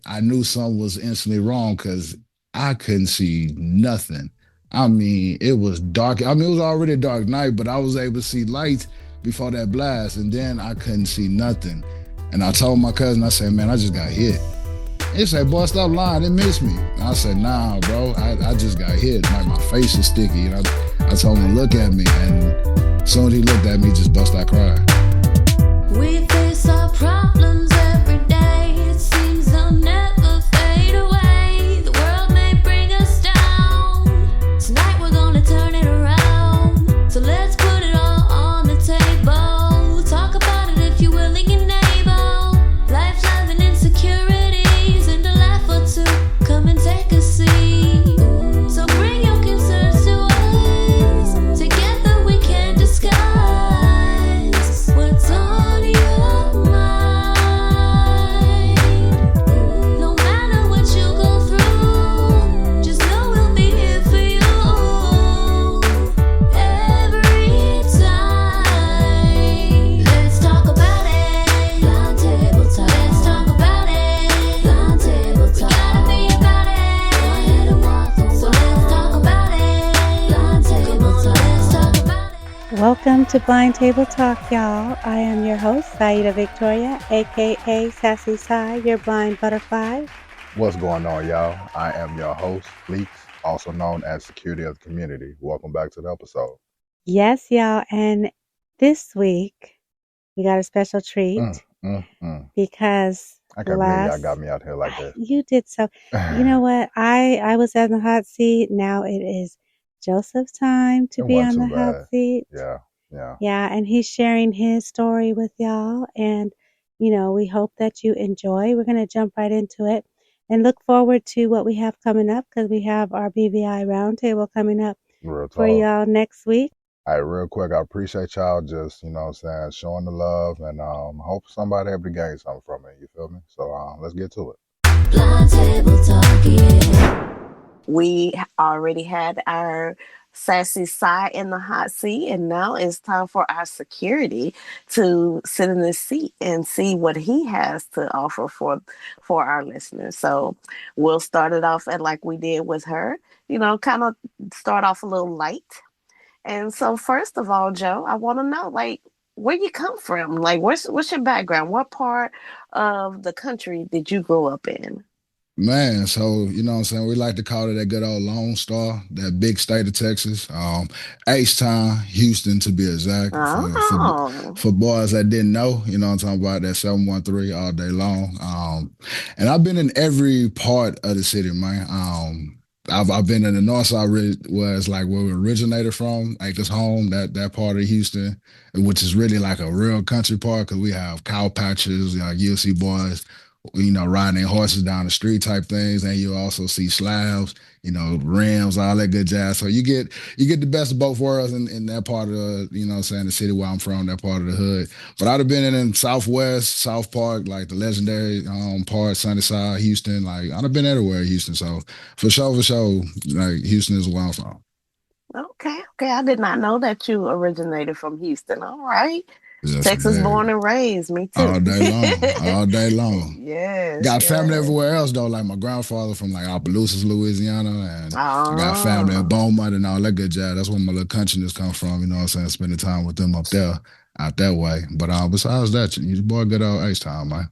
I knew something was instantly wrong because I couldn't see nothing. I mean, it was dark. I mean, it was already a dark night, but I was able to see lights before that blast, and then I couldn't see nothing. And I told my cousin, I said, "Man, I just got hit." He said, "Boy, stop lying. It missed me." And I said, "Nah, bro, I just got hit. Like my face is sticky." And I told him to look at me, and as soon as he looked at me, he just bust out crying. We face our problems every day. It seems they'll never fade away. The world may bring us down. Tonight we're gonna turn it around. So let's put it all on the table. Talk about it if you're willing and able. Life's love and insecurities and a laugh or two. Come and take a seat. So bring your concerns to us. Together we can discuss what's on your mind. No matter what you go through, just know we'll be here for you every time. Let's talk about it. Blind table talk. Let's talk about it. Blind table talk. We gotta be about it. Go ahead and walk the walk. So let's talk about it. Blind table talk. Let's talk about it. Welcome to Blind Table Talk, y'all. I am your host, Saida Victoria, aka Sassy Sai, your blind butterfly. What's going on, y'all? I am your host, Fleeks, also known as Security of the Community. Welcome back to the episode. Yes, y'all. And this week, we got a special treat because I can't believe y'all last got me out here like this. you did so. You know what? I was on the hot seat. Now it is Joseph's time to It be on wasn't the too hot bad. seat. Yeah. Yeah, and he's sharing his story with y'all. And, we hope that you enjoy. We're going to jump right into it and look forward to what we have coming up because we have our BVI roundtable coming up Real for talk. y'all next week. All right, real quick, I appreciate y'all just, showing the love and hope somebody able to gain something from it. You feel me? So let's get to it. Blind table talk, yeah. We already had our sassy side in the hot seat, and now it's time for our security to sit in this seat and see what he has to offer for our listeners. So we'll start it off at like we did with her, kind of start off a little light. And so first of all, Joe, I want to know like where you come from. Like what's your background? What part of the country did you grow up in? Man, so you know what I'm saying? We like to call it that good old Lone Star, that big state of Texas. H-Town, Houston to be exact. Oh. For boys that didn't know, you know what I'm talking about, that 713 all day long. And I've been in every part of the city, man. I've been in the north side where it's like where we originated from, like this home, that part of Houston, which is really like a real country part because we have cow patches, you'll see boys riding their horses down the street type things, and you also see slabs, rims, all that good jazz. So you get the best of both worlds in that part of the, what I'm saying, the city where I'm from, that part of the hood. But I'd have been in Southwest, South Park, like the legendary part, Sunnyside, Houston. Like I'd have been everywhere in Houston. So for sure, like Houston is where I'm from. Okay. I did not know that you originated from Houston. All right. Yes, Texas man. born and raised, me too. All day long, all day long. Got family Yes. everywhere else though. Like my grandfather from like Opelousas, Louisiana, and I got family in Oh, Beaumont and all that good jazz. That's where my little countryness come from. You know what I'm saying? Spending time with them up there, out that way. But besides that, you boy, good old H time, man.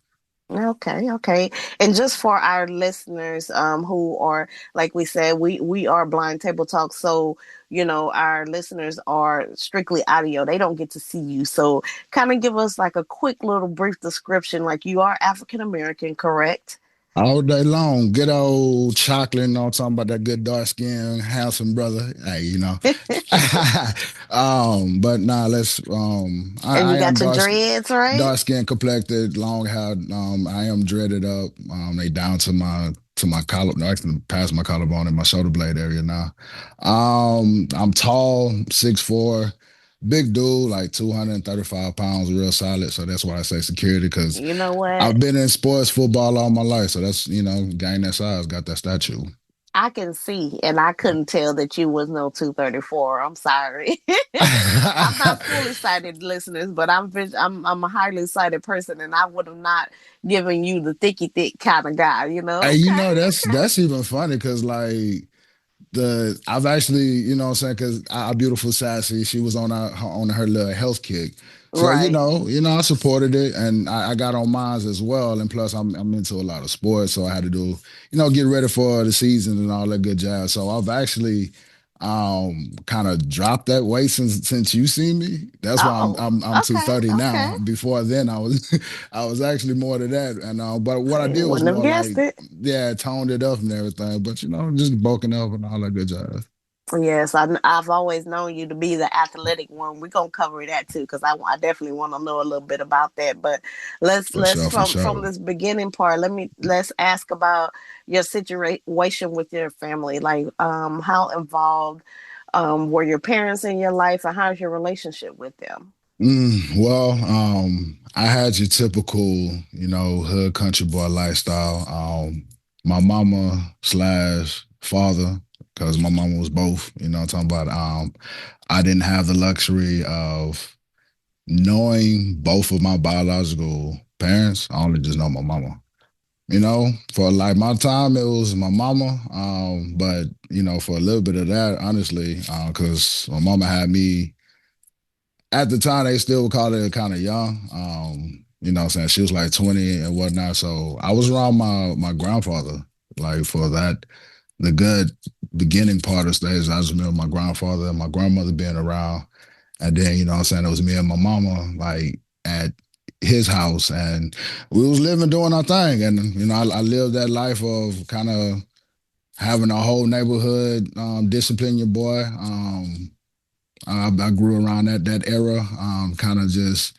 okay. And just for our listeners, who are like we said, we are blind table talk, so our listeners are strictly audio. They don't get to see you. So kind of give us like a quick little brief description. Like you are African American, correct? All day long, good old chocolate. You know what I'm talking about, that good dark skin, handsome brother. Hey, but nah, let's And you I am got your dreads, right? dark skin complected, long hair. I am dreaded up. They down to my collar, no, actually past my collarbone and my shoulder blade area now. I'm tall, 6'4", big dude, like 235 pounds, real solid. So that's why I say security, because You know what? I've been in sports football all my life. So that's, gain that size, got that statue. I can see, and I couldn't tell that you was no 234. I'm sorry. I'm not fully sighted, listeners, but I'm a highly sighted person, and I would have not given you the thicky thick kind of guy. Hey, Okay, okay, that's even funny because like the I've actually, what I'm saying, because our beautiful Sassy, she was on on her little health kick. So, right. I supported it and I got on mines as well. And plus I'm into a lot of sports. So I had to do, get ready for the season and all that good jazz. So I've actually kind of dropped that weight since you see me. That's why Oh, I'm okay, 230 okay. now. Before then I was I was actually more to that. And but what I I did was wouldn't have more like, guessed it. yeah, toned it up and everything. But just bulking up and all that good jazz. Yes, I've always known you to be the athletic one. We're gonna cover that too, because I definitely want to know a little bit about that. But For let's sure, for from sure. this beginning part. Let's ask about your situation with your family. Like, how involved were your parents in your life, and how's your relationship with them? Well, I had your typical, hood country boy lifestyle. My mama slash father, because my mama was both, what I'm talking about. I didn't have the luxury of knowing both of my biological parents. I only just know my mama. For like my time, it was my mama. But for a little bit of that, honestly, because my mama had me at the time they still would call it kind of young. What I'm saying? She was like 20 and whatnot. So I was around my grandfather, like for that the good beginning part of stage. I just remember my grandfather and my grandmother being around. And then, what I'm saying, it was me and my mama like at his house and we was living doing our thing. And, I lived that life of kind of having a whole neighborhood discipline your boy. I grew around that era, kind of just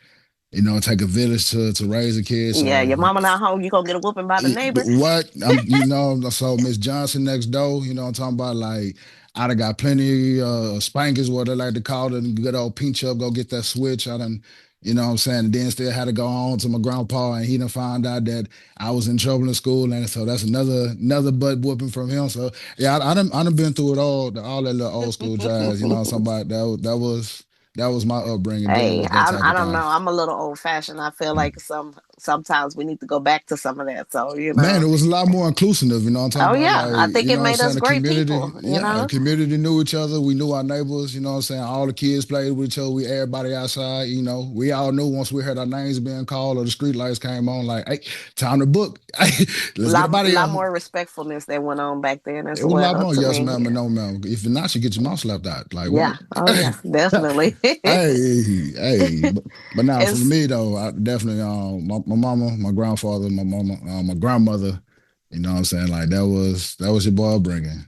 take a village to raise a kid. Yeah, So your mama not home. You gonna get a whooping by the neighbor. what so Miss Johnson next door, I'm talking about like I done got plenty spankers, what they like to call it, and good old pinch up, go get that switch. I done, what I'm saying, and then still had to go on to my grandpa and he done found out that I was in trouble in school, and so that's another butt whooping from him. So yeah, I done been through it all that little old school jazz, somebody that was my upbringing dealing Hey, with that type I of don't thing. know. I'm a little old fashioned. I feel like sometimes we need to go back to some of that. So Man, it was a lot more inclusive, I'm talking Oh about yeah, like, I think it what I'm made saying, us the great community, people. yeah, the community knew each other. We knew our neighbors, what I'm saying, all the kids played with each other. We everybody outside, we all knew once we heard our names being called or the street lights came on, like, hey, time to book. Hey, let's get up out of Lot here. more respectfulness that went on back then It as was a lot well. more To yes me, ma'am and yeah, no ma'am. If not, you get your mouth slapped out. Like what? yeah, oh yeah, definitely. Hey. But now for It's me though, I definitely my mama, my grandfather, my mama, my grandmother, what I'm saying, like that was your boy bringing.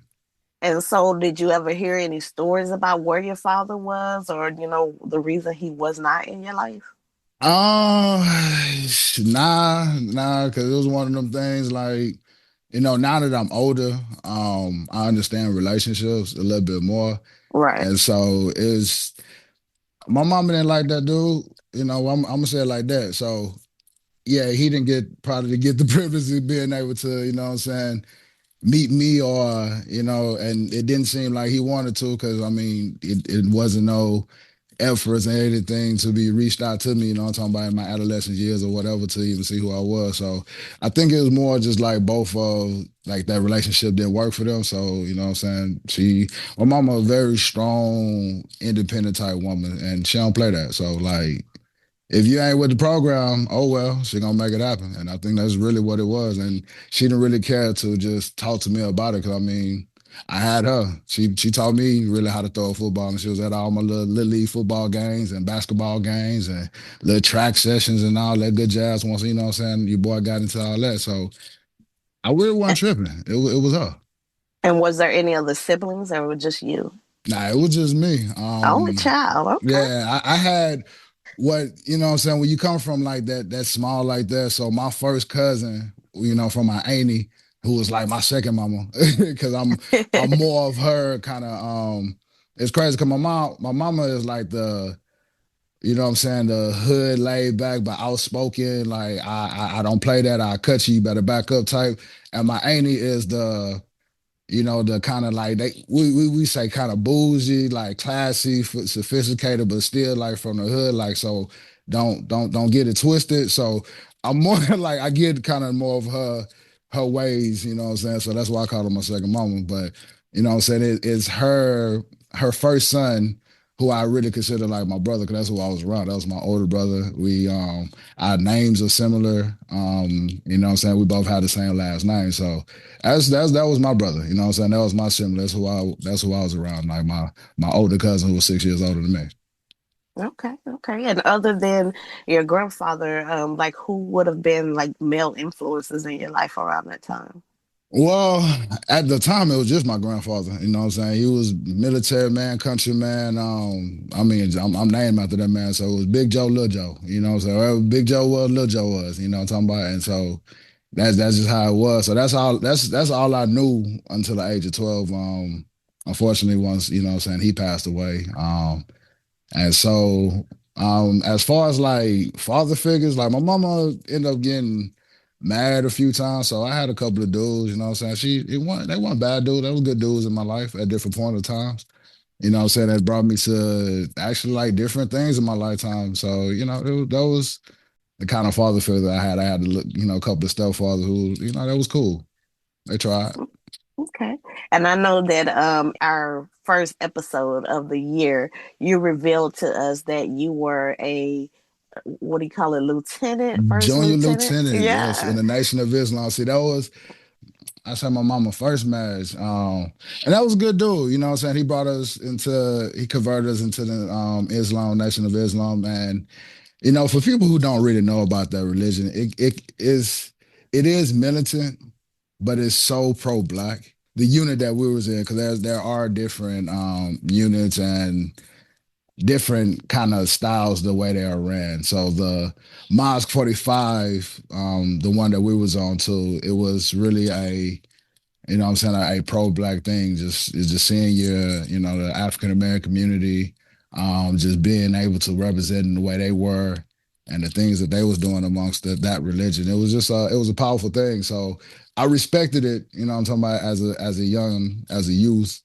and so, did you ever hear any stories about where your father was, or the reason he was not in your life? Uh, nah, because it was one of them things like, now that I'm older, I understand relationships a little bit more. Right. And so it's my mama didn't like that dude, I'm gonna say it like that. So yeah, he didn't get the privilege of being able to, what I'm saying, meet me or, and it didn't seem like he wanted to, because I mean, it wasn't no efforts and anything to be reached out to me, I'm talking about in my adolescent years or whatever to even see who I was. So I think it was more just like both of like that relationship didn't work for them. So, what I'm saying? My mama a very strong, independent type woman and she don't play that. So like if you ain't with the program, oh well, she gonna make it happen. And I think that's really what it was. And she didn't really care to just talk to me about it. Cause I mean, I had her. She taught me really how to throw a football, and she was at all my little league football games and basketball games and little track sessions and all that good jazz. Once what I'm saying, your boy got into all that. So I really wasn't tripping. It was her. And was there any other siblings, or was it just you? Nah, it was just me. Only child. Okay. Yeah, I had what what I'm saying, when you come from like that small like that. So my first cousin, from my auntie, who was like my second mama, because I'm more of her kind of. It's crazy because my mama is like the. What I'm saying, the hood laid back but outspoken. Like I don't play that. I cut you. You better back up type. And my auntie is the the kind of like we say kind of bougie, like classy, sophisticated, but still like from the hood. Like so, don't get it twisted. So I'm more like I get kind of more of her ways. You know what I'm saying? So that's why I call her my second mama. But you know what I'm saying? It's her first son who I really consider like my brother because that's who I was around. That was my older brother. Our names are similar. You know what I'm saying? We both had the same last name. So that was my brother. You know what I'm saying? That was my sibling. That's who I was around. Like my older cousin who was 6 years older than me. Okay, okay. And other than your grandfather, like who would have been like male influences in your life around that time? Well, at the time it was just my grandfather. You know what I'm saying? He was military man, country man. I mean, I'm named after that man. So it was Big Joe, Little Joe. You know what I'm saying? Wherever Big Joe was, Little Joe was. You know what I'm talking about? And so that's just how it was. So that's all I knew until the age of 12. Unfortunately, once you know what I'm saying, he passed away. And so, as far as like father figures, like my mama ended up getting married a few times. So I had a couple of dudes, you know what I'm saying? They weren't bad dudes. They were good dudes in my life at different point of times. You know what I'm saying? That brought me to actually like different things in my lifetime. So, that was the kind of father figure that I had. I had to look, a couple of stepfathers who, that was cool. They tried. Okay. And I know that our first episode of the year, you revealed to us that you were a what do you call it, lieutenant, first Junior lieutenant? lieutenant, yes, in Yeah. the Nation of Islam. See, I said my mama first marriage. And that was a good dude, you know what I'm saying? He converted us into the Islam, Nation of Islam. And, for people who don't really know about that religion, it is militant, but it's so pro-black. The unit that we was in, because there are different units and different kind of styles the way they are ran. So the Mosque 45, the one that we was on to, it was really what I'm saying, a pro-black thing. Just seeing the African American community, just being able to represent in the way they were and the things that they was doing amongst that religion. It was just it was a powerful thing. So I respected it, I'm talking about as a youth.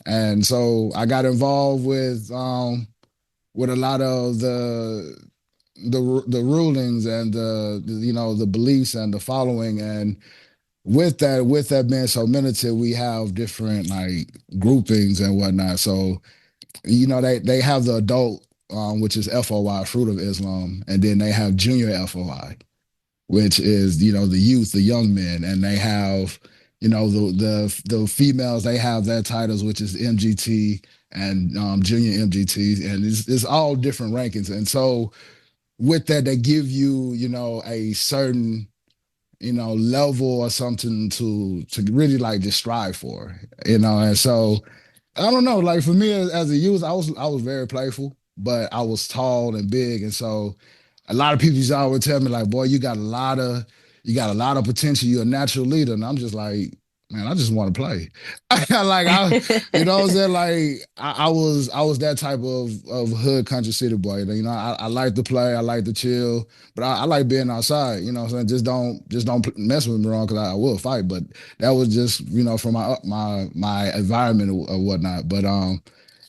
And so I got involved with a lot of the rulings and the beliefs and the following. And with that being so militant, we have different like groupings and whatnot. So they have the adult, which is FOI, Fruit of Islam, and then they have junior FOI, which is the youth, the young men, and they have the females. They have their titles, which is MGT and junior MGT, and it's all different rankings. And so with that, they give you a certain level or something to really like just strive for, and so I don't know. Like for me as a youth, I was very playful, but I was tall and big, and so a lot of people used to always tell me like, "Boy, you got a lot of potential. You're a natural leader," and I'm just like, man, I just want to play. Like what I'm saying. Like I was that type of hood country city boy. I like to play, I like to chill, but I like being outside. You know what I'm saying. Just don't mess with me wrong because I will fight. But that was just from my environment or whatnot. But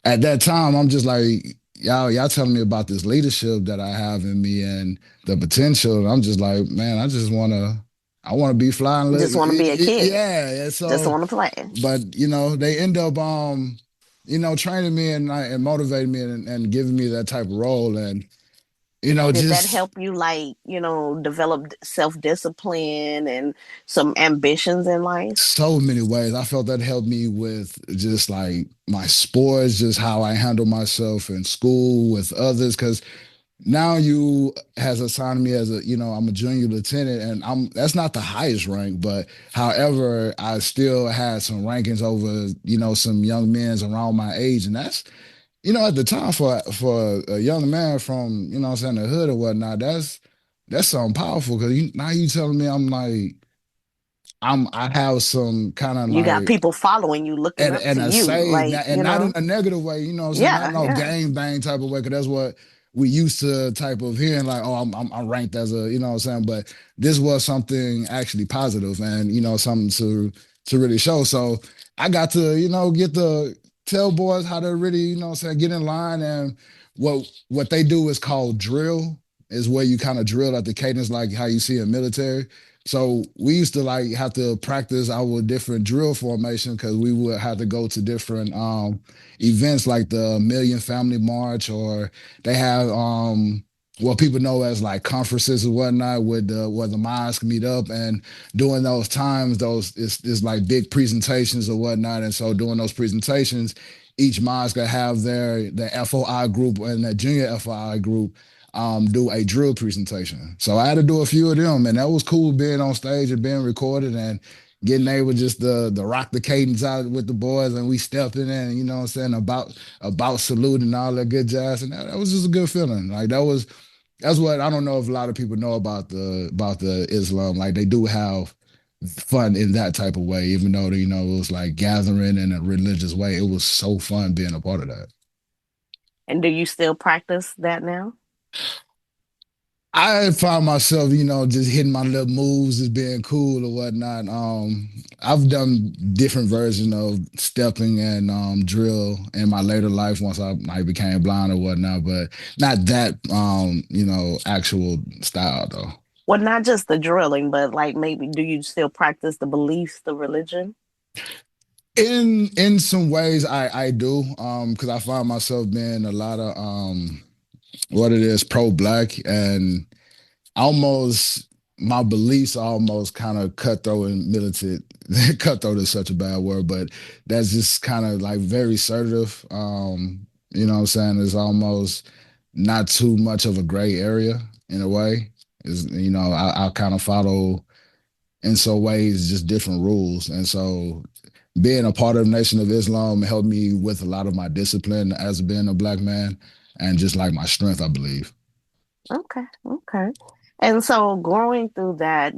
at that time, I'm just like, y'all telling me about this leadership that I have in me and the potential. And I'm just like, man, I want to be flying. Just want to be a kid. Yeah. And Just so, want to play. but they end up training me and motivating me and giving me that type of role. And Did that just help you, like, develop self discipline and some ambitions in life? so many ways. I felt that helped me with just like my sports, just how I handle myself in school with others. Because now you has assigned me as I'm a junior lieutenant, and that's not the highest rank, but however, I still had some rankings over some young men around my age, and that's at the time for a young man from what I'm saying, the hood or whatnot, that's something powerful because now you telling me I have some kind of You got like people following you, looking up and to a you, say, like, and not in a negative way, what I'm saying, not yeah, no yeah. gang bang type of way, because that's what we used to type of hearing, like, oh, I'm ranked as a, what I'm saying, but this was something actually positive and something to really show. So I got to, get to tell boys how to really, get in line. And what they do is called drill, is where you kind of drill at the cadence like how you see in military. So we used to like have to practice our different drill formation because we would have to go to different events like the Million Family March, or they have what people know as like conferences and whatnot, with where the mosques meet up. And during those times, those is like big presentations or whatnot. And so during those presentations, each mosque will have their FOI group and their junior FOI group do a drill presentation. So I had to do a few of them, and that was cool being on stage and being recorded and getting able just to rock the cadence out with the boys, and we stepping in, what I'm saying, about saluting and all that good jazz. And that was just a good feeling. Like that's what I don't know if a lot of people know about the Islam. Like they do have fun in that type of way, even though it was like gathering in a religious way. It was so fun being a part of that. And do you still practice that now? I find myself, just hitting my little moves as being cool or whatnot. I've done different versions of stepping and drill in my later life once I became blind or whatnot, but not that actual style though. Well, not just the drilling, but like maybe do you still practice the beliefs, the religion? In some ways, I do, because I find myself being a lot of what it is, pro black, and almost my beliefs are almost kind of cutthroat and militant. Cutthroat is such a bad word, but that's just kind of like very assertive. What I'm saying? It's almost not too much of a gray area in a way. Is I kind of follow in some ways just different rules, and so being a part of the Nation of Islam helped me with a lot of my discipline as being a black man, and just like my strength, I believe. Okay, okay. And so growing through that,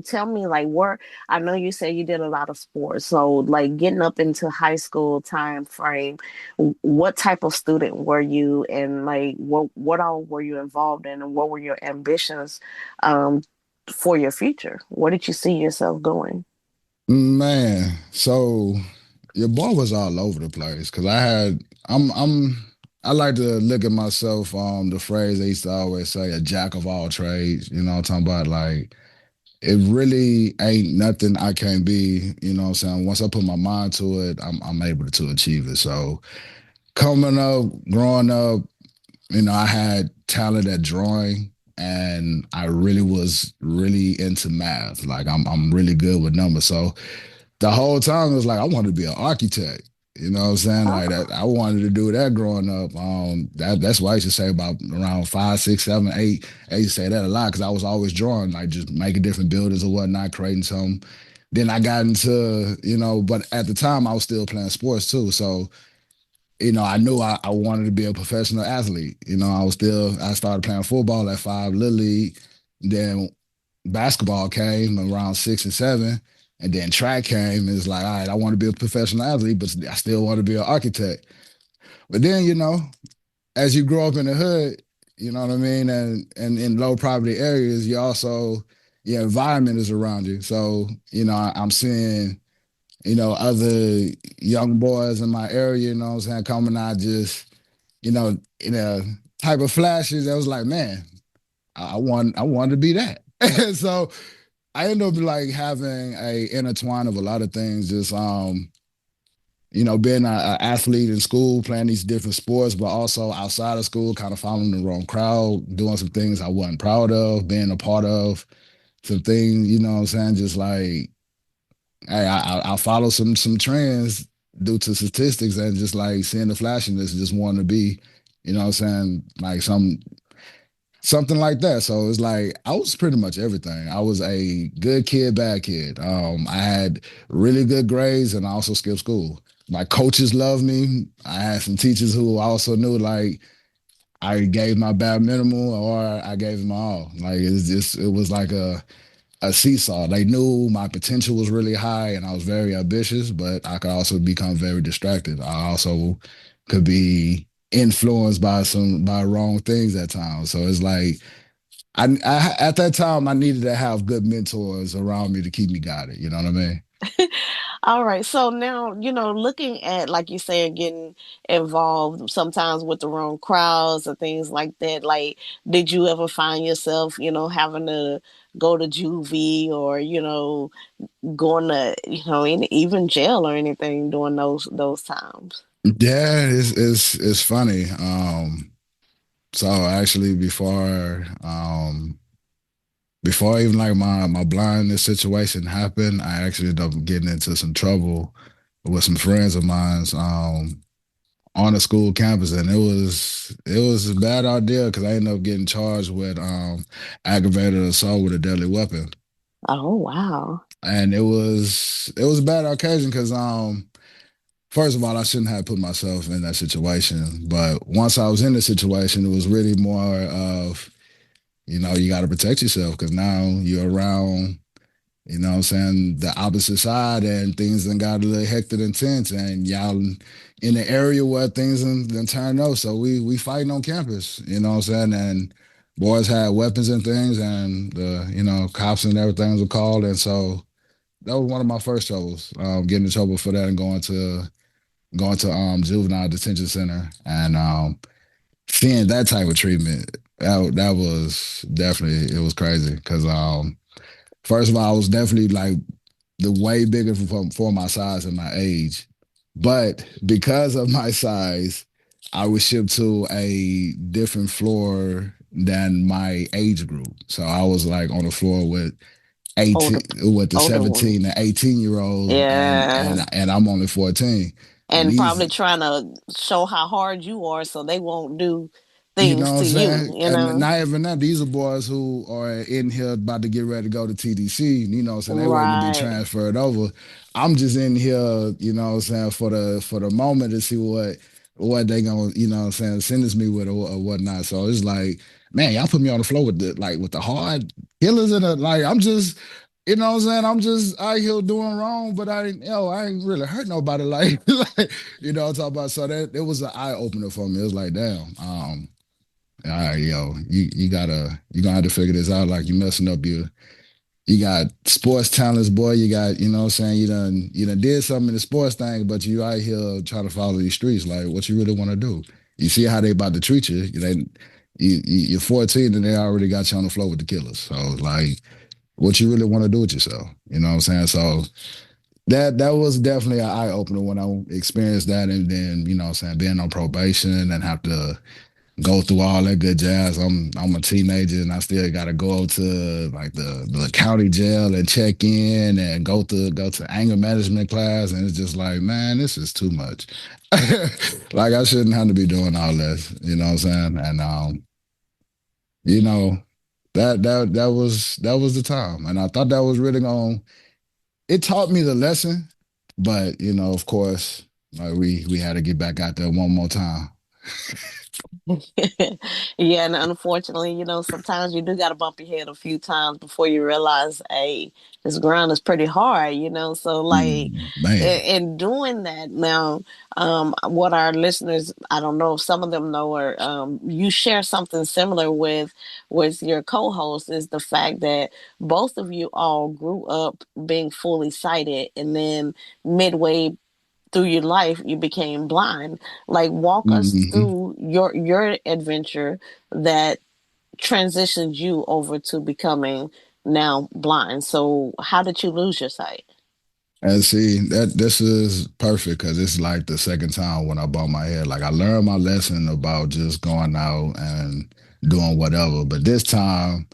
tell me like where I know you said you did a lot of sports. So like getting up into high school time frame, what type of student were you and like what all were you involved in and what were your ambitions um for your future? Where did you see yourself going? Man, so your boy was all over the place because I like to look at myself, the phrase they used to always say, a jack of all trades. You know what I'm talking about? Like it really ain't nothing I can't be, what I'm saying? Once I put my mind to it, I'm able to achieve it. So coming up, growing up, I had talent at drawing, and I really was really into math. Like I'm really good with numbers. So the whole time it was like I wanted to be an architect. You know what I'm saying? Like Oh, that, I wanted to do that growing up. That's why I used to say about around 5, 6, 7, 8. I used to say that a lot because I was always drawing, like just making different buildings or whatnot, creating something. Then I got into, but at the time I was still playing sports too. So, I knew I wanted to be a professional athlete. I started playing football at 5, Little League. Then basketball came around 6 and 7, and then track came. And it's like, all right, I want to be a professional athlete, but I still want to be an architect. But then, as you grow up in the hood, you know what I mean, and in low poverty areas, you also your environment is around you. So, I'm seeing, other young boys in my area, what I'm saying, coming out just, in a type of flashes. I was like, man, I wanted to be that. So I ended up like having a intertwine of a lot of things. Just being an athlete in school, playing these different sports, but also outside of school, kind of following the wrong crowd, doing some things I wasn't proud of, being a part of some things. You know what I'm saying? Just like, hey, I follow some trends due to statistics, and just like seeing the flashiness, just wanting to be, what I'm saying, like something like that. So it's like I was pretty much everything. I was a good kid, bad kid. I had really good grades, and I also skipped school. My coaches loved me. I had some teachers who also knew like I gave my bare minimum or I gave them all. Like it was like a seesaw. They knew my potential was really high, and I was very ambitious, but I could also become very distracted. I also could be influenced by wrong things at times. So it's like I at that time I needed to have good mentors around me to keep me guided. You know what I mean? All right. So now, looking at, like you said, getting involved sometimes with the wrong crowds and things like that, like, did you ever find yourself, having to go to juvie or, going to, even jail or anything during those times? Yeah, it's funny. So actually, before even like my blindness situation happened, I actually ended up getting into some trouble with some friends of mine's on a school campus, and it was a bad idea because I ended up getting charged with aggravated assault with a deadly weapon, Oh, wow. and it was a bad occasion because first of all, I shouldn't have put myself in that situation, but once I was in the situation, it was really more of you got to protect yourself because now you're around, what I'm saying, the opposite side, and things then got a little hectic and tense, and y'all in the area where things then turn up. So we fighting on campus, what I'm saying, and boys had weapons and things, and the cops and everything were called, and so that was one of my first troubles, getting in trouble for that and going to juvenile detention center, and seeing that type of treatment. That was definitely, it was crazy because first of all, I was definitely like the way bigger for my size and my age. But because of my size, I was shipped to a different floor than my age group. So I was like on the floor with Older 18 with the older women. 17 and 18-year olds, and Yeah. and I'm only 14. And And probably these, trying to show how hard you are so they won't do you know things what I'm to you, saying? And not even that, these are boys who are in here about to get ready to go to TDC, what I'm saying? They waiting to be Right. transferred over. I'm just in here, what I'm saying, for the moment to see what they gonna, what I'm saying, sentence me with or whatnot. So it's like, man, y'all put me on the floor with the hard killers and like I'm just, what I'm saying, I'm just out here doing wrong, but I ain't really hurt nobody like, what I'm talking about. So that it was an eye opener for me. It was like, damn, all right, yo, you gonna have to figure this out. Like you messing up you got sports talents, boy. You got, what I'm saying, you done did something in the sports thing, but you out here trying to follow these streets. Like, what you really want to do? You see how they about to treat you. You're 14 and they already got you on the floor with the killers. So like, what you really want to do with yourself? You know what I'm saying? So that was definitely an eye opener when I experienced that, and then what I'm saying, being on probation and have to go through all that good jazz. I'm a teenager and I still got to go to like the county jail and check in and go to anger management class, and it's just like, man, this is too much. Like I shouldn't have to be doing all this, you know what I'm saying? And you know that was the time, and I thought that was really going. It taught me the lesson, but of course, like we had to get back out there one more time. Yeah, and unfortunately, sometimes you do got to bump your head a few times before you realize, hey, this grind is pretty hard, So, like, Man. in doing that now, what our listeners, I don't know if some of them know, or you share something similar with your co-host, is the fact that both of you all grew up being fully sighted, and then midway through your life you became blind. Like, walk us Mhm. through your adventure that transitioned you over to becoming now blind. So how did you lose your sight? And see that this is perfect because it's like the second time when I bumped my head. Like I learned my lesson about just going out and doing whatever, but this time,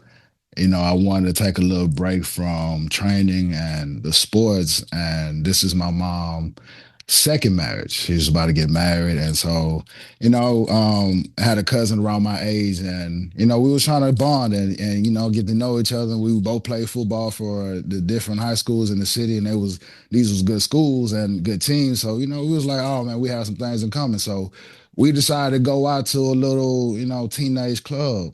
I wanted to take a little break from training and the sports. And this is my mom' second marriage. She's about to get married. And so, I had a cousin around my age, and, we was trying to bond and get to know each other. We both played football for the different high schools in the city, and these was good schools and good teams. So, we was like, oh man, we have some things in common. So we decided to go out to a little, teenage club.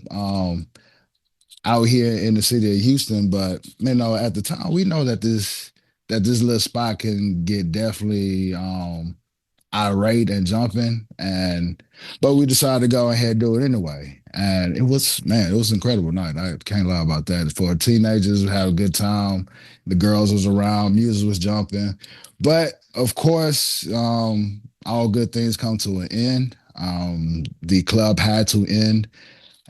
Out here in the city of Houston. But at the time, we know that this little spot can get definitely irate and jumping, and but we decided to go ahead and do it anyway. And it was, man, it was an incredible night. I can't lie about that. For teenagers, we had a good time. The girls was around, music was jumping, but of course, all good things come to an end. The club had to end,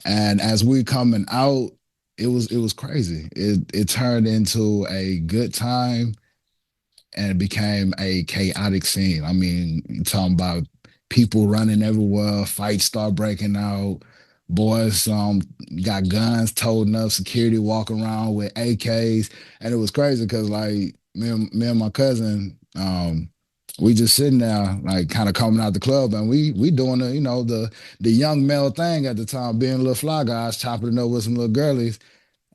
and as we coming out, it was crazy. It turned into a good time and it became a chaotic scene. I mean, you talking about people running everywhere, fights start breaking out, boys got guns toting up, security walking around with AKs, and it was crazy because like me and my cousin, we just sitting there like kind of coming out the club and we doing the the young male thing at the time, being little fly guys chopping it up with some little girlies,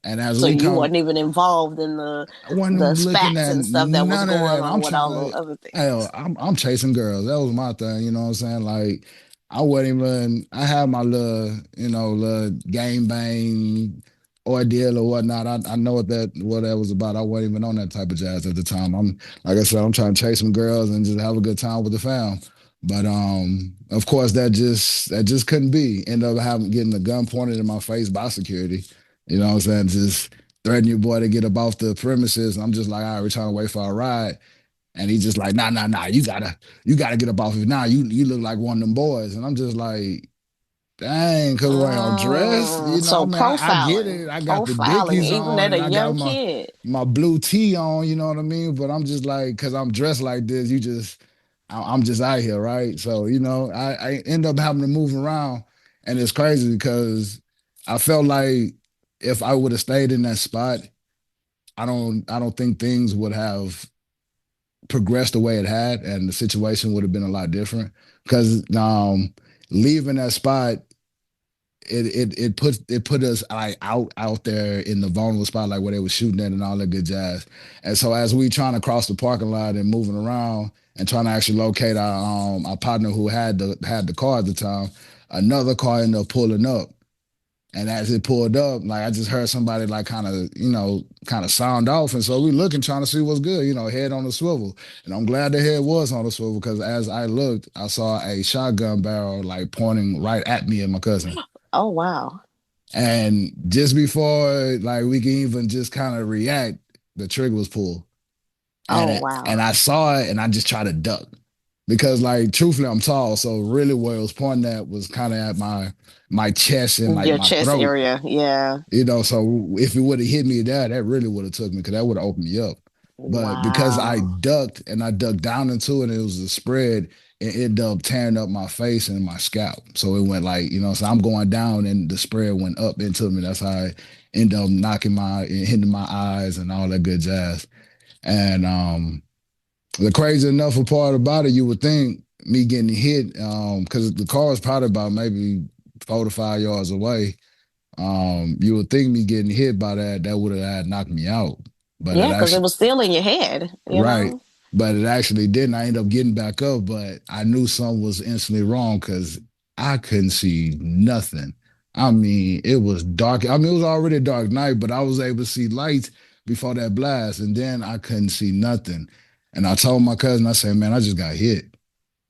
and as So we you come wasn't even involved in I the wasn't looking spats at and stuff that was none of going that. on I'm with trying all those to, other hell, things. I'm chasing girls. That was my thing, you know what I'm saying? Like, I wasn't even, I had my little, little game bang ordeal or whatnot. I know what that was about. I wasn't even on that type of jazz at the time. Like I said, I'm trying to chase some girls and just have a good time with the fam. But of course, that just couldn't be. End up having getting a gun pointed in my face by security. You know what I'm saying? Just threaten your boy to get up off the premises. And I'm just like, all right, we're trying to wait for our ride. And he's just like, nah, nah, nah, you gotta get up off it now. You look like one of them boys. And I'm just like, dang, because the way I'm dressed, I So mean, I get profiling, it. I got the profiling, Dickies even on at a and I got young my kid. my blue tee on, you know what I mean? But I'm just like, because I'm dressed like this, I'm just out here, right? So, I end up having to move around. And it's crazy because I felt like if I would have stayed in that spot, I don't think things would have progressed the way it had, and the situation would have been a lot different. Because leaving that spot, it put us like out there in the vulnerable spot, like where they were shooting at and all that good jazz. And so as we trying to cross the parking lot and moving around and trying to actually locate our partner who had the car at the time, another car ended up pulling up. And as it pulled up, like I just heard somebody like kind of sound off. And so we looking, trying to see what's good, head on the swivel. And I'm glad the head was on the swivel because as I looked, I saw a shotgun barrel like pointing right at me and my cousin. Oh wow. And just before like we can even just kind of react, the trigger was pulled. Oh And wow. I saw it and I just tried to duck. Because like truthfully, I'm tall. So really where it was pointing at was kind of at my chest and like Your my chest throat. area. Yeah. So if it would have hit me there, that really would have took me because that would have opened me up. But because I Wow. ducked and I ducked down into it, and it was a spread, it ended up tearing up my face and my scalp. So it went like, so I'm going down and the spread went up into me. That's how I ended up hitting my eyes and all that good jazz. And the crazy enough part about it, you would think me getting hit, because the car was probably about maybe 4 to 5 yards away. You would think me getting hit by that would have had knocked me out, but Yeah, it because it actually was still in your head, you right, know? but it actually didn't. I ended up getting back up, but I knew something was instantly wrong because I couldn't see nothing. I mean, it was dark. I mean, it was already a dark night, but I was able to see lights before that blast, and then I couldn't see nothing. And I told my cousin, I said, "Man, I just got hit."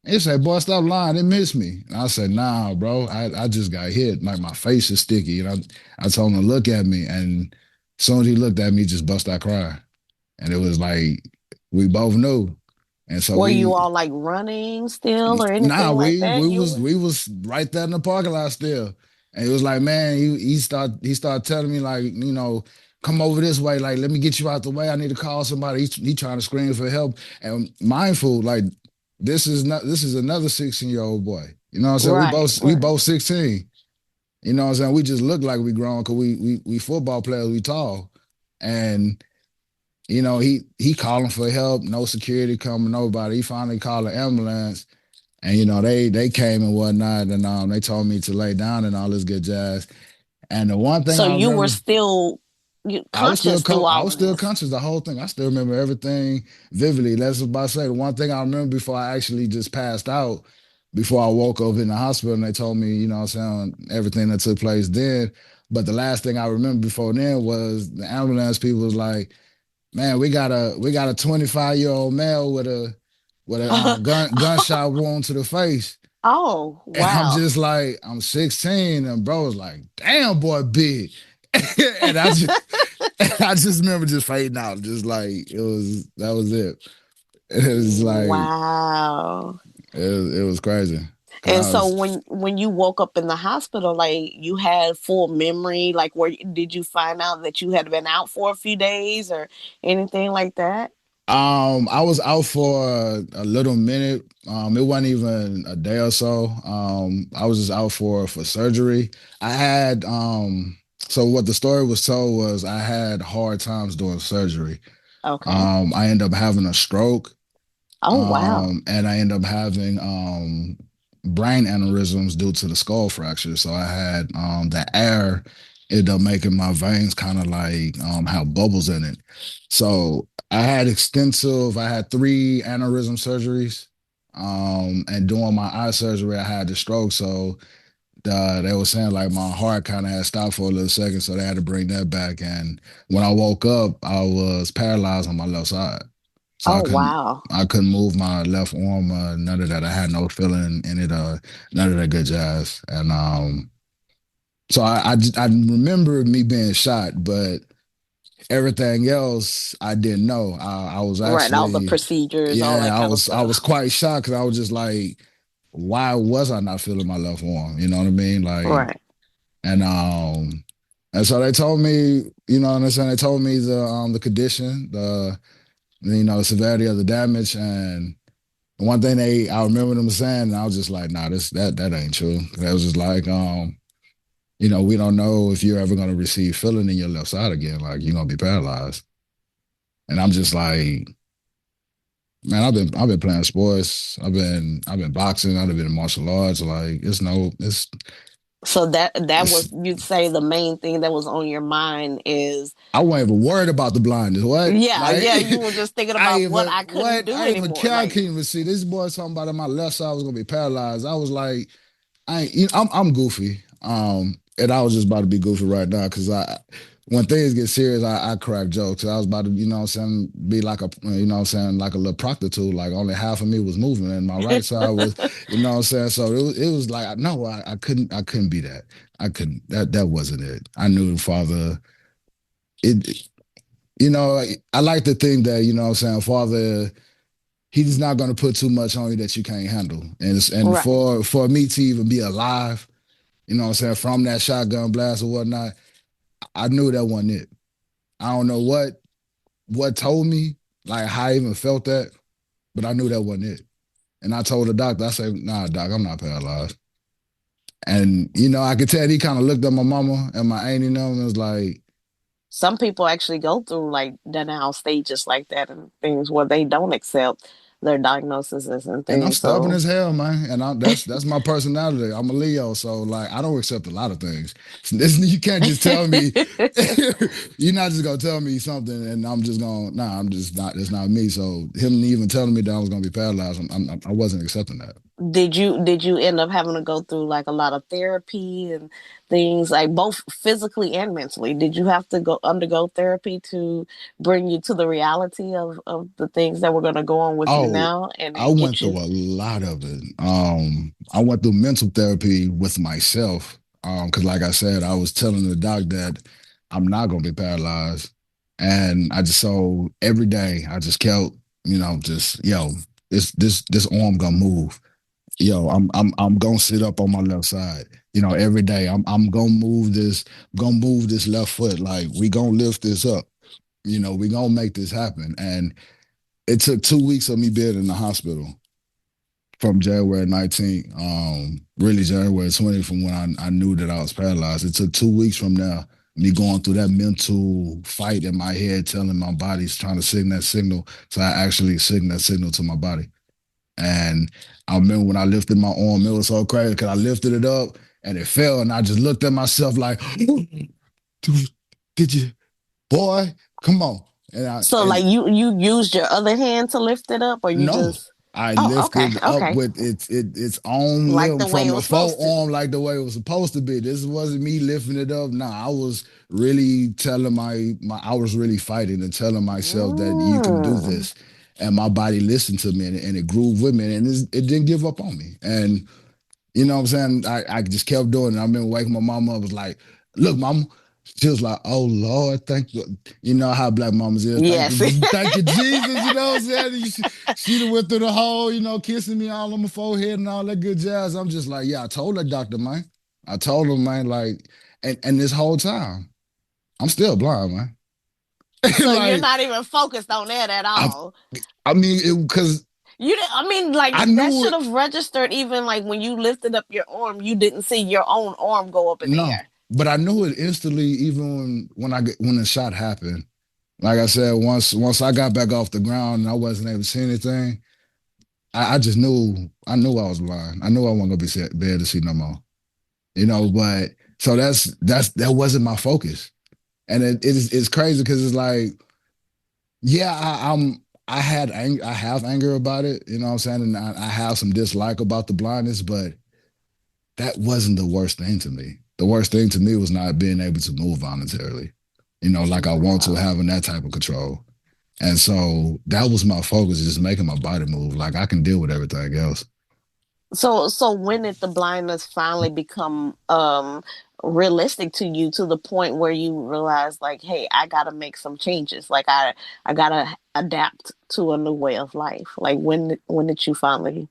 He said, "Boy, stop lying. It missed me." And I said, "Nah, bro. I just got hit. Like my face is sticky." And I told him to look at me. And as soon as he looked at me, he just bust out crying. And it was like we both knew. And so Were you we all like running still or Nah, anything like we that? we You was were we was right there in the parking lot still. And it was like, man, he started telling me like, come over this way, like let me get you out the way. I need to call somebody. He trying to scream for help. And mindful, like this is another 16-year-old boy. You know what I'm saying? We right, both we right. both 16. You know what I'm saying? We just look like we grown because we football players, we tall. And he calling for help, no security coming, nobody. He finally called an ambulance and they came and whatnot, and they told me to lay down and all this good jazz. And the one thing So I you were remember, still conscious through I all was of still this. conscious the whole thing. I still remember everything vividly. That's what I say. The one thing I remember before I actually just passed out, before I woke up in the hospital, and they told me, what I'm saying, everything that took place then. But the last thing I remember before then was the ambulance people was like, "Man, we got a 25-year-old male with a with a gunshot wound to the face. Oh, And I'm wow. just like, I'm 16, and bro was like, damn, boy, big. And I just remember just fading out, just like that was it. It was like Wow. it was crazy. Cause And I so was when you woke up in the hospital, like you had full memory, like where did you find out that you had been out for a few days or anything like that? I was out for a little minute. It wasn't even a day or so. I was just out for surgery. I had so what the story was told was I had hard times doing surgery. Okay. I ended up having a stroke. Oh, wow. And I ended up having brain aneurysms due to the skull fracture. So I had the air ended up making my veins kind of like have bubbles in it. So I had three aneurysm surgeries. And doing my eye surgery, I had the stroke. So they were saying like my heart kind of had stopped for a little second. So they had to bring that back. And when I woke up, I was paralyzed on my left side. So Oh, wow. I couldn't move my left arm, none of that. I had no feeling in it, none of that good jazz. And so I remember me being shot, but everything else I didn't know. I was Right. All the actually, procedures, all yeah, that kind of I was stuff. quite shocked because I was just like, why was I not feeling my left arm? You know what I mean? Like, Right. and so they told me, you know what I'm saying? They told me the condition, the severity of the damage, and one thing I remember them saying, and I was just like, nah, that ain't true. They was just like, we don't know if you're ever gonna receive feeling in your left side again, like you're gonna be paralyzed. And I'm just like, man, I've been playing sports, I've been boxing, I've been in martial arts, like it's So that was it's you'd say the main thing that was on your mind is I wasn't even worried about the blindness. What? yeah, Like, yeah, you were just thinking I about what even I couldn't what? do I even anymore. care. I Like couldn't even see this boy talking about in my left side was gonna be paralyzed. I was like, I'm goofy. And I was just about to be goofy right now because when things get serious, I crack jokes. I was about to, you know what I'm saying, be like a, you know what I'm saying, like a little prostitute. Like only half of me was moving and my right side was, you know what I'm saying. So it was like, no, I couldn't be that. I couldn't, that wasn't it. I knew Father, it, I like to think that, you know what I'm saying, Father, he's not going to put too much on you that you can't handle. And right. for me to even be alive, you know what I'm saying, from that shotgun blast or whatnot, I knew that wasn't it. I don't know what told me, like how I even felt that, but I knew that wasn't it. And I told the doctor, I said, nah, doc, I'm not paralyzed. And, I could tell he kind of looked at my mama and my auntie and was like, Some people actually go through like denial stages like that and things where they don't accept their diagnoses and and I'm things. stubborn So as hell, man. And that's my personality. I'm a Leo, so like I don't accept a lot of things. You can't just tell me. You're not just gonna tell me something, and I'm just gonna. Nah, I'm just not. It's not me. So him even telling me that I was gonna be paralyzed, I wasn't accepting that. did you end up having to go through like a lot of therapy and things like both physically and mentally? Did you have to go undergo therapy to bring you to the reality of the things that were going to go on with you Oh, now and I then went get you through a lot of it. I went through mental therapy with myself. Because like I said, I was telling the doc that I'm not gonna be paralyzed. And I just so every day I just kept, just this arm gonna move. I'm gonna sit up on my left side. Every day I'm gonna move this left foot. Like we gonna lift this up. We gonna make this happen. And it took 2 weeks of me being in the hospital from January 19th, really January 20th, from when I knew that I was paralyzed. It took 2 weeks from there, me going through that mental fight in my head, telling my body's trying to send that signal. So I actually send that signal to my body. And I remember when I lifted my arm, it was so crazy because I lifted it up and it fell. And I just looked at myself like, did you, boy, come on. And I, so like and you used your other hand to lift it up or you No, just I oh okay lifted up okay with its own like the limb way from it the was supposed to forearm, like the way it was supposed to be. This wasn't me lifting it up. Nah, I was really telling I was really fighting and telling myself that you can do mm. this. and my body listened to me, and it grooved with me, and it didn't give up on me. And you know what I'm saying? I just kept doing it. I remember waking my mama up, was like, look, mama. She was like, oh Lord, thank you. You know how black mamas is. Yes. Thank you, Jesus. You know what I'm saying? She done went through the whole, kissing me all on my forehead and all that good jazz. I'm just like, yeah, I told that doctor, man. I told him, man, like, and this whole time, I'm still blind, man. So you're Like, not even focused on that at I, all. I mean, because You didn't, I mean, like I that knew should it. have registered even like when you lifted up your arm, you didn't see your own arm go up in the No, air. but I knew it instantly, even when the shot happened. Like I said, once I got back off the ground and I wasn't able to see anything, I just knew I was blind. I knew I wasn't be able to see no more. But so that wasn't my focus, and it's crazy because it's like, yeah, I have anger about it. You know what I'm saying, and I have some dislike about the blindness, but that wasn't the worst thing to me. The worst thing to me was not being able to move voluntarily. Like I want to, Wow. having that type of control. And so that was my focus, just making my body move. Like I can deal with everything else. So when did the blindness finally become realistic to you to the point where you realize like, hey, I gotta make some changes. Like I gotta adapt to a new way of life. Like when did you finally?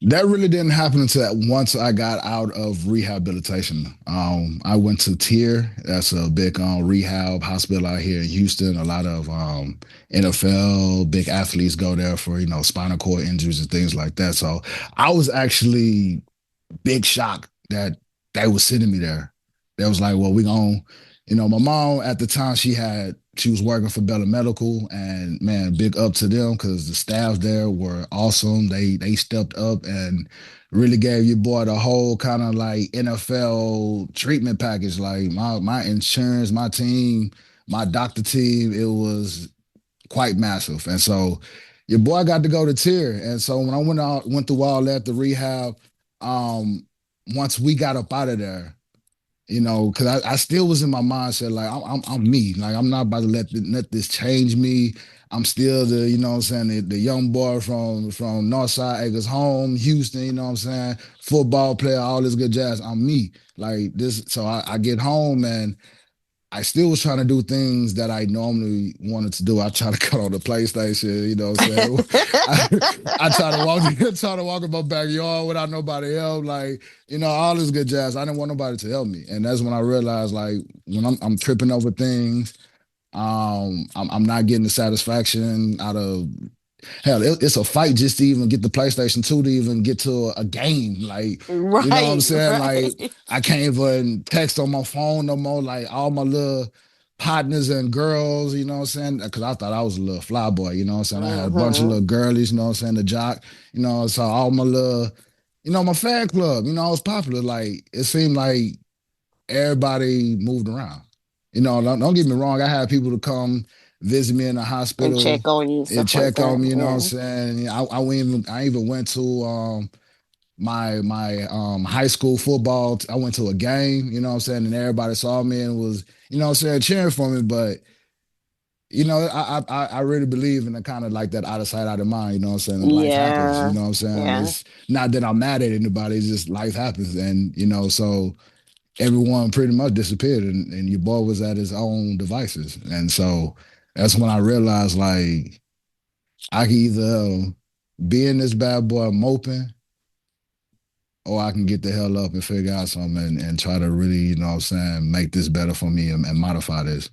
That really didn't happen until once I got out of rehabilitation. I went to Tier. That's a big rehab hospital out here in Houston. A lot of NFL big athletes go there for spinal cord injuries and things like that. So I was actually big shock that they was sending me there. They was like, well, we going my mom at the time, she was working for Bella Medical, and man, big up to them because the staff there were awesome. They stepped up and really gave your boy the whole kind of like NFL treatment package. Like my insurance, my team, my doctor team, it was quite massive. And so your boy got to go to tier. And so when I went through all that, the rehab, um, once we got up out of there, because I still was in my mindset like I'm me. Like I'm not about to let this change me. I'm still the, what I'm saying, the young boy from Northside Acres Home, Houston, you know what I'm saying, football player, all this good jazz. I'm me. Like this, so I get home and I still was trying to do things that I normally wanted to do. I try to cut on the PlayStation, you know what I'm saying? I try to walk in my backyard without nobody help, like, all this good jazz. I didn't want nobody to help me. And that's when I realized like when I'm tripping over things, I'm not getting the satisfaction out of hell, it's a fight just to even get the PlayStation 2 to even get to a game. Like, you know what I'm Right, saying? Like, right. I can't even text on my phone no more. Like, all my little partners and girls, you know what I'm saying? Because I thought I was a little fly boy, you know what I'm saying? I had a bunch of Hmm. little girlies, you know what I'm saying? The jock, so all my little, my fan club, I was popular. Like, it seemed like everybody moved around. Don't get me wrong. I had people to come visit me in the And hospital check on you, and stuff like check on that. me. You know what I'm Yeah. saying? I even went to my high school football. I went to a game. You know what I'm saying? And everybody saw me and was cheering for me. But I really believe in the kind of like that out of sight, out of mind. You know what I'm saying? And life happens. You Yeah. know what I'm saying? Yeah. It's not that I'm mad at anybody. It's just life happens, and so everyone pretty much disappeared, and your boy was at his own devices. And so that's when I realized like I can either be in this bad boy moping, or I can get the hell up and figure out something and try to really, what I'm saying, make this better for me and modify this,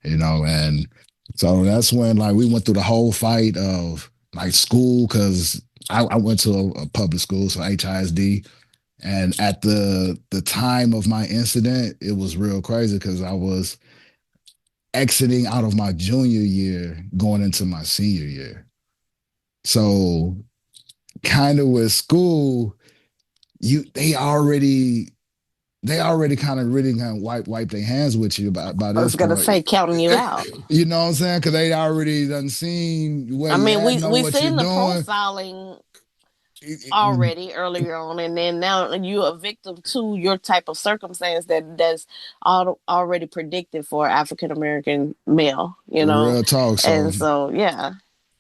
and so that's when like we went through the whole fight of like school because I went to a public school, so HISD. And at the time of my incident, it was real crazy because I was exiting out of my junior year, going into my senior year. So kind of with school, you they already kind of really kind of wipe their hands with you by I this was gonna point. say counting you out. You know what I'm saying? Because they already done seen where I you mean, at, know we what you're seen the doing. profiling already earlier on, and then now you're a victim to your type of circumstance that's already predicted for African American male. Real talk. So And so yeah.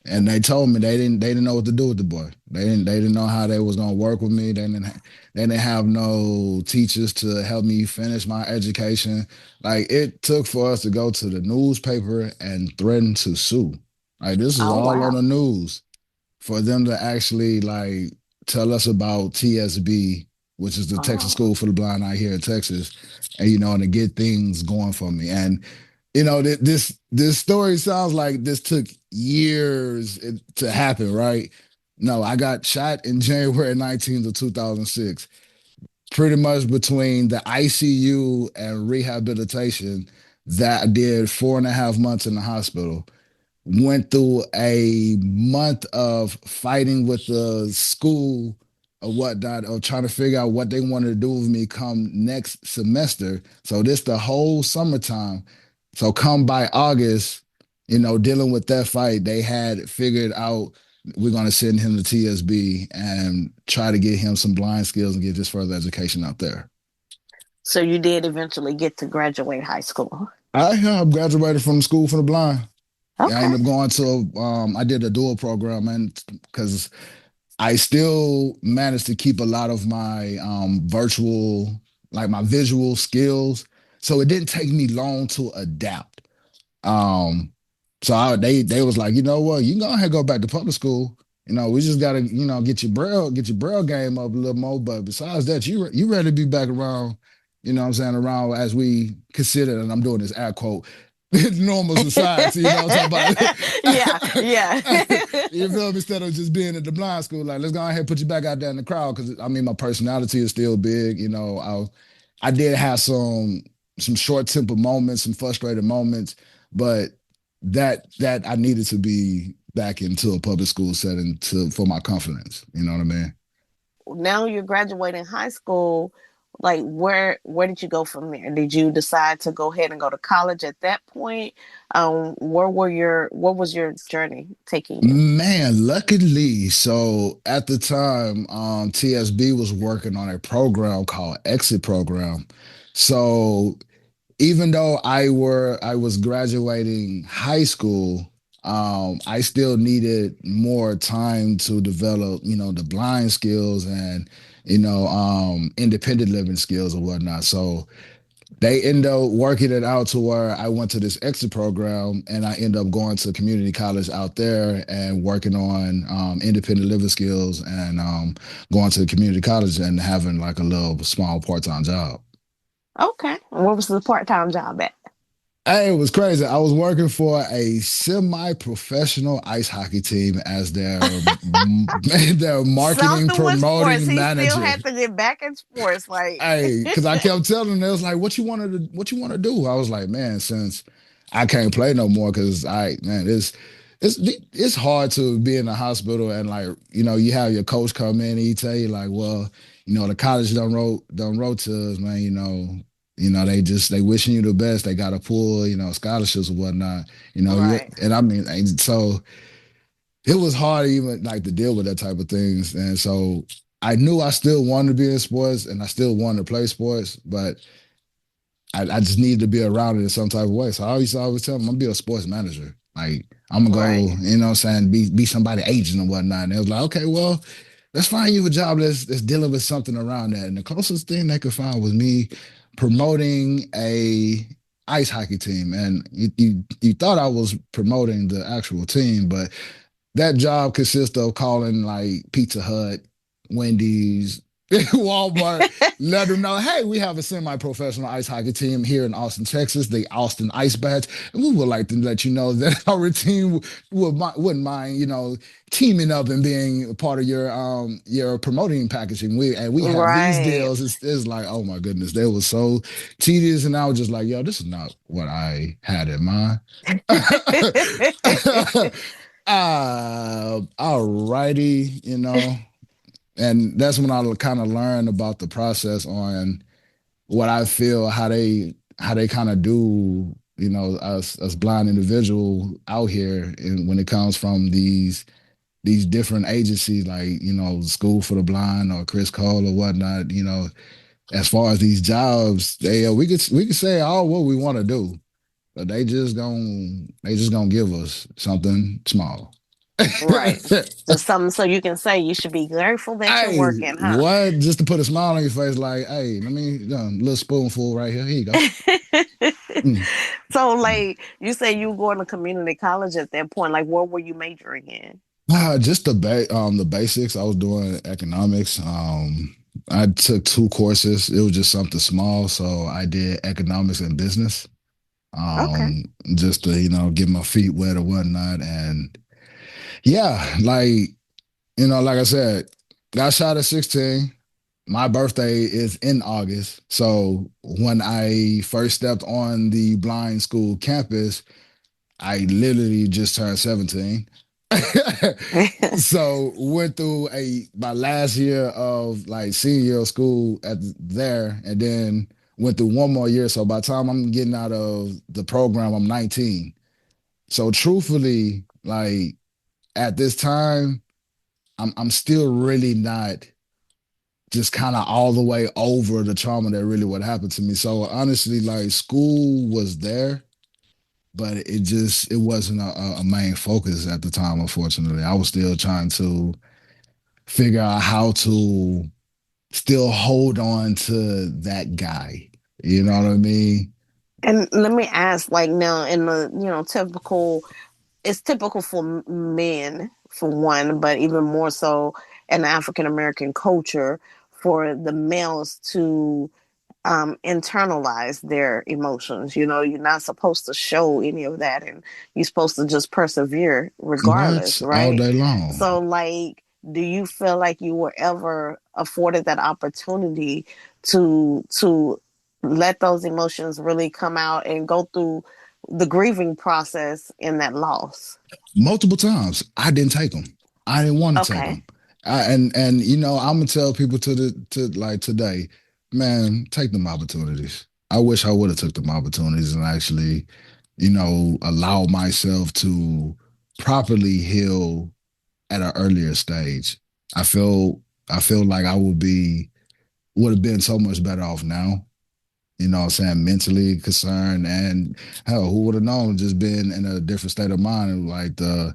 and they told me they didn't know what to do with the boy. They didn't know how they was gonna work with me. They didn't have no teachers to help me finish my education. Like it took for us to go to the newspaper and threaten to sue. Like this is Oh all on wow. the news for them to actually like tell us about TSB, which is the Texas Oh. School for the Blind out here in Texas, and and to get things going for me. And this story sounds like this took years to happen, right? No, I got shot in January 19th of 2006. Pretty much between the ICU and rehabilitation, that I did 4.5 months in the hospital, went through a month of fighting with the school or whatnot, or trying to figure out what they wanted to do with me come next semester. So this the whole summertime. So come by August, dealing with that fight, they had figured out we're going to send him to TSB and try to get him some blind skills and get his further education out there. So you did eventually get to graduate high school. I graduated from the school for the blind. I Okay. ended up going to I did a dual program, and because I still managed to keep a lot of my virtual, like my visual skills, so it didn't take me long to adapt. Um, they was like, you know what, you can go ahead and go back to public school. We just gotta, get your braille game up a little more. But besides that, you ready to be back around, what I'm saying, around as we consider, and I'm doing this air quote, normal society, what I'm talking Yeah, yeah. about. You feel me? Instead of just being at the blind school, like let's go ahead and put you back out there in the crowd. Cause I mean my personality is still big, I did have some short temper moments, some frustrated moments, but that I needed to be back into a public school setting to for my confidence. You know what I mean? Now you're graduating high school. Like where did you go from there? Did you decide to go ahead and go to college at that point? What was your journey taking you? Man, luckily, so at the time, TSB was working on a program called Exit Program. So even though I was graduating high school, I still needed more time to develop, the blind skills and independent living skills and whatnot. So they end up working it out to where I went to this exit program and I end up going to community college out there and working on independent living skills and going to community college and having like a little small part-time job. Okay. And what was the part-time job at? Hey, it was crazy. I was working for a semi-professional ice hockey team as their marketing Something with sports. promoting He still manager. had to get back in sports. Like Hey, because I kept telling them, they was like, what you want to do? I was like, man, since I can't play no more, because it's hard to be in the hospital and like, you have your coach come in and he tell you like, well, the college don't wrote to us, man, they wishing you the best. They got to pull, scholarships or whatnot, right. and I mean, and so it was hard even like to deal with that type of things. And so I knew I still wanted to be in sports and I still wanted to play sports, but I just needed to be around it in some type of way. So I used to always tell them I'm gonna be a sports manager. Like I'm gonna go, Right. what I'm saying, be somebody agent or whatnot. And they was like, okay, well, let's find you a job that's dealing with something around that. And the closest thing they could find was me promoting a ice hockey team. And you thought I was promoting the actual team, but that job consists of calling like Pizza Hut, Wendy's, Walmart, let them know, hey, we have a semi-professional ice hockey team here in Austin, Texas, the Austin Ice Bats, and we would like to let you know that our team wouldn't mind, teaming up and being a part of your promoting packaging. We have these Right. deals. It's like, oh my goodness, they were so tedious, and I was just like, yo, this is not what I had in mind. Alrighty, and that's when I kind of learned about the process on what I feel how they kind of do, us blind individual out here, and when it comes from these different agencies like School for the Blind or Chris Cole or whatnot, as far as these jobs, we could say all what we want to do, but they just gonna give us something small. Right. Just something so you can say you should be grateful that you're Hey, working, huh? what? Just to put a smile on your face, like, hey, let me, little spoonful right here. Here you go. Mm. So, Mm. like, you say you were going to community college at that point. Like, what were you majoring in? Just the basics. I was doing economics. I took two courses. It was just something small, so I did economics and business. Okay. Just to get my feet wet or whatnot, and yeah, like like I said, got shot at 16. My birthday is in August, so when I first stepped on the blind school campus, I literally just turned 17. So went through a my last year of like senior year of school at there, and then went through one more year. So by the time I'm getting out of the program, I'm 19. So truthfully, like at this time, I'm still really not just kind of all the way over the trauma that really what happened to me. So honestly, like school was there, but it wasn't a main focus at the time. Unfortunately, I was still trying to figure out how to still hold on to that guy. You know what I mean? And let me ask, like, now in the typical, it's typical for men for one, but even more so in African American culture for the males to internalize their emotions. You're not supposed to show any of that, and you're supposed to just persevere regardless, What all right? day long? So, like, do you feel like you were ever afforded that opportunity to let those emotions really come out and go through the grieving process in that loss? Multiple times. I didn't take them. I didn't want to take Okay. them. And I'm gonna tell people to like today, man, take them opportunities. I wish I would have took them opportunities and actually, allow myself to properly heal at an earlier stage. I feel I feel like I would have been so much better off now, what I'm saying, mentally concerned. And hell, who would have known just being in a different state of mind and like the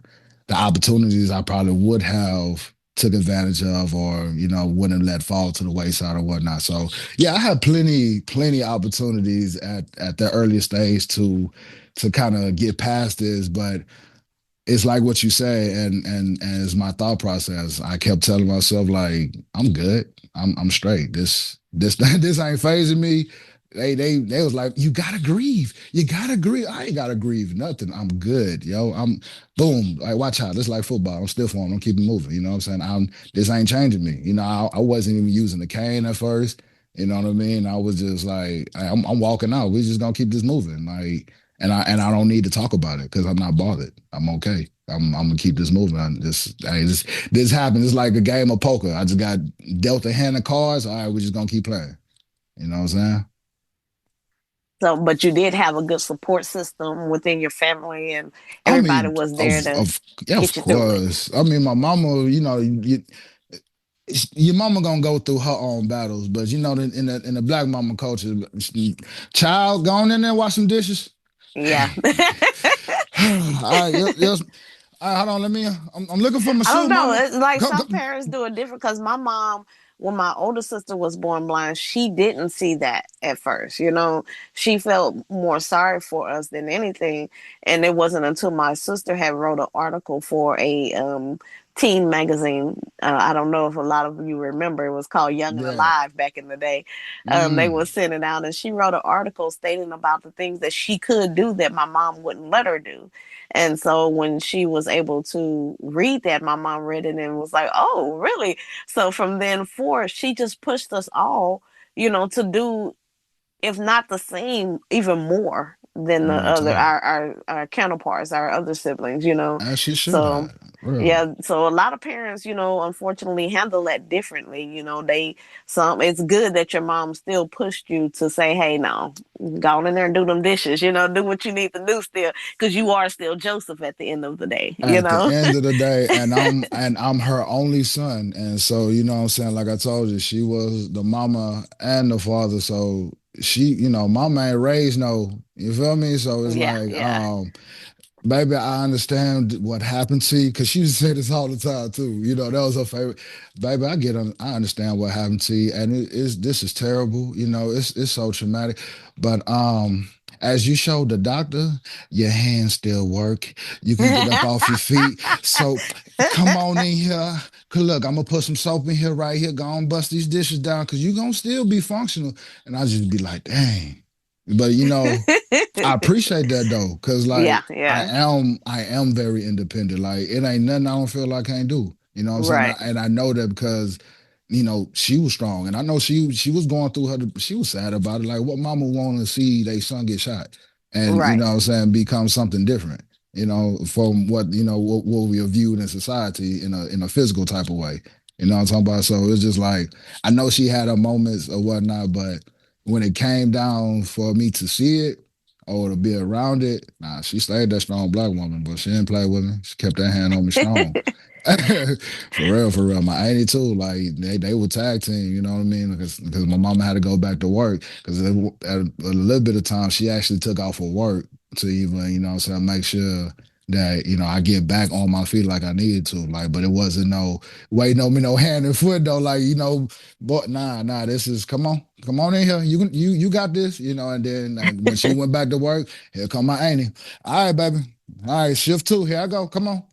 opportunities I probably would have took advantage of or, wouldn't let fall to the wayside or whatnot. So yeah, I had plenty opportunities at the earliest stage to kind of get past this, but it's like what you say, and it's my thought process. I kept telling myself like, I'm good, I'm straight. This this ain't phasing me. They was like, you gotta grieve, you gotta grieve. I ain't gotta grieve nothing. I'm good, yo. I'm boom. Like watch out. This like football. I'm stiff on. I'm keeping moving. You know what I'm saying? This ain't changing me. I wasn't even using the cane at first. You know what I mean? I was just like, I'm walking out. We just gonna keep this moving. Like and I don't need to talk about it because I'm not bothered. I'm okay. I'm gonna keep this moving. This happened. It's like a game of poker. I just got dealt a hand of cards. All right, we're just gonna keep playing. You know what I'm saying? So, but you did have a good support system within your family, and I everybody mean, was there of to of yeah, of get you through it. course. I mean, my mama. Your mama gonna go through her own battles, but in the black mama culture, child, go on in there, wash some dishes. Yeah. All right, yes. All right, hold on. Let me. I'm looking for my I shoe, don't know. mama. It's like Go, go. some parents do it different because my mom, when my older sister was born blind, she didn't see that at first. She felt more sorry for us than anything. And it wasn't until my sister had wrote an article for a teen magazine. I don't know if a lot of you remember. It was called Young and Yeah. Alive back in the day. They Mm. were sending out, and she wrote an article stating about the things that she could do that my mom wouldn't let her do. And so when she was able to read that, my mom read it and was like, "Oh, really?" So from then forth, she just pushed us all, to do, if not the same, even more than the Real other talk. our counterparts, our other siblings. As she should So have. Real. yeah, so a lot of parents, unfortunately handle that differently. It's good that your mom still pushed you to say, "Hey, no, go on in there and do them dishes, do what you need to do still, because you are still Joseph at the end of the day, you At the know." end of the day, and I'm her only son. And so, what I'm saying, like I told you, she was the mama and the father. So she, mama ain't raised no, you feel me? So it's Yeah, like, yeah. Baby, I understand what happened to you because she used to say this all the time too. You know, that was her favorite. Baby, I understand what happened to you, and it is this is terrible. You know, it's so traumatic. But as you showed the doctor, your hands still work. You can get up off your feet. So come on in here. 'Cause look, I'm gonna put some soap in here right here. Go on, bust these dishes down because you're gonna still be functional. And I just be like, dang. But you know. I appreciate that though, cause Yeah, like I yeah. am I am very independent. Like it ain't nothing I don't feel like I can't do. You know what I'm saying? Right, And I know that because she was strong, and I know she was going through she was sad about it. Like what mama want to see their son get shot, and you right, know what I'm saying, become something different. From what what we are viewed in society in a physical type of way. You know what I'm talking about? So it's just like I know she had her moments or whatnot, but when it came down for me to see it or to be around it, nah, she stayed that strong black woman, but she didn't play with me. She kept that hand on me strong. For real. My auntie too, like they would tag team, you know what I mean? Because my mama had to go back to work. Because at a little bit of time, she actually took off for work to even, what I'm saying, make sure that, I get back on my feet like I needed to. Like, but it wasn't no waiting on me no hand and foot though. Like, but nah, this is come on in here. You got this, and then when she went back to work, here come my auntie. All right, baby. All right, shift two. Here I go. Come on.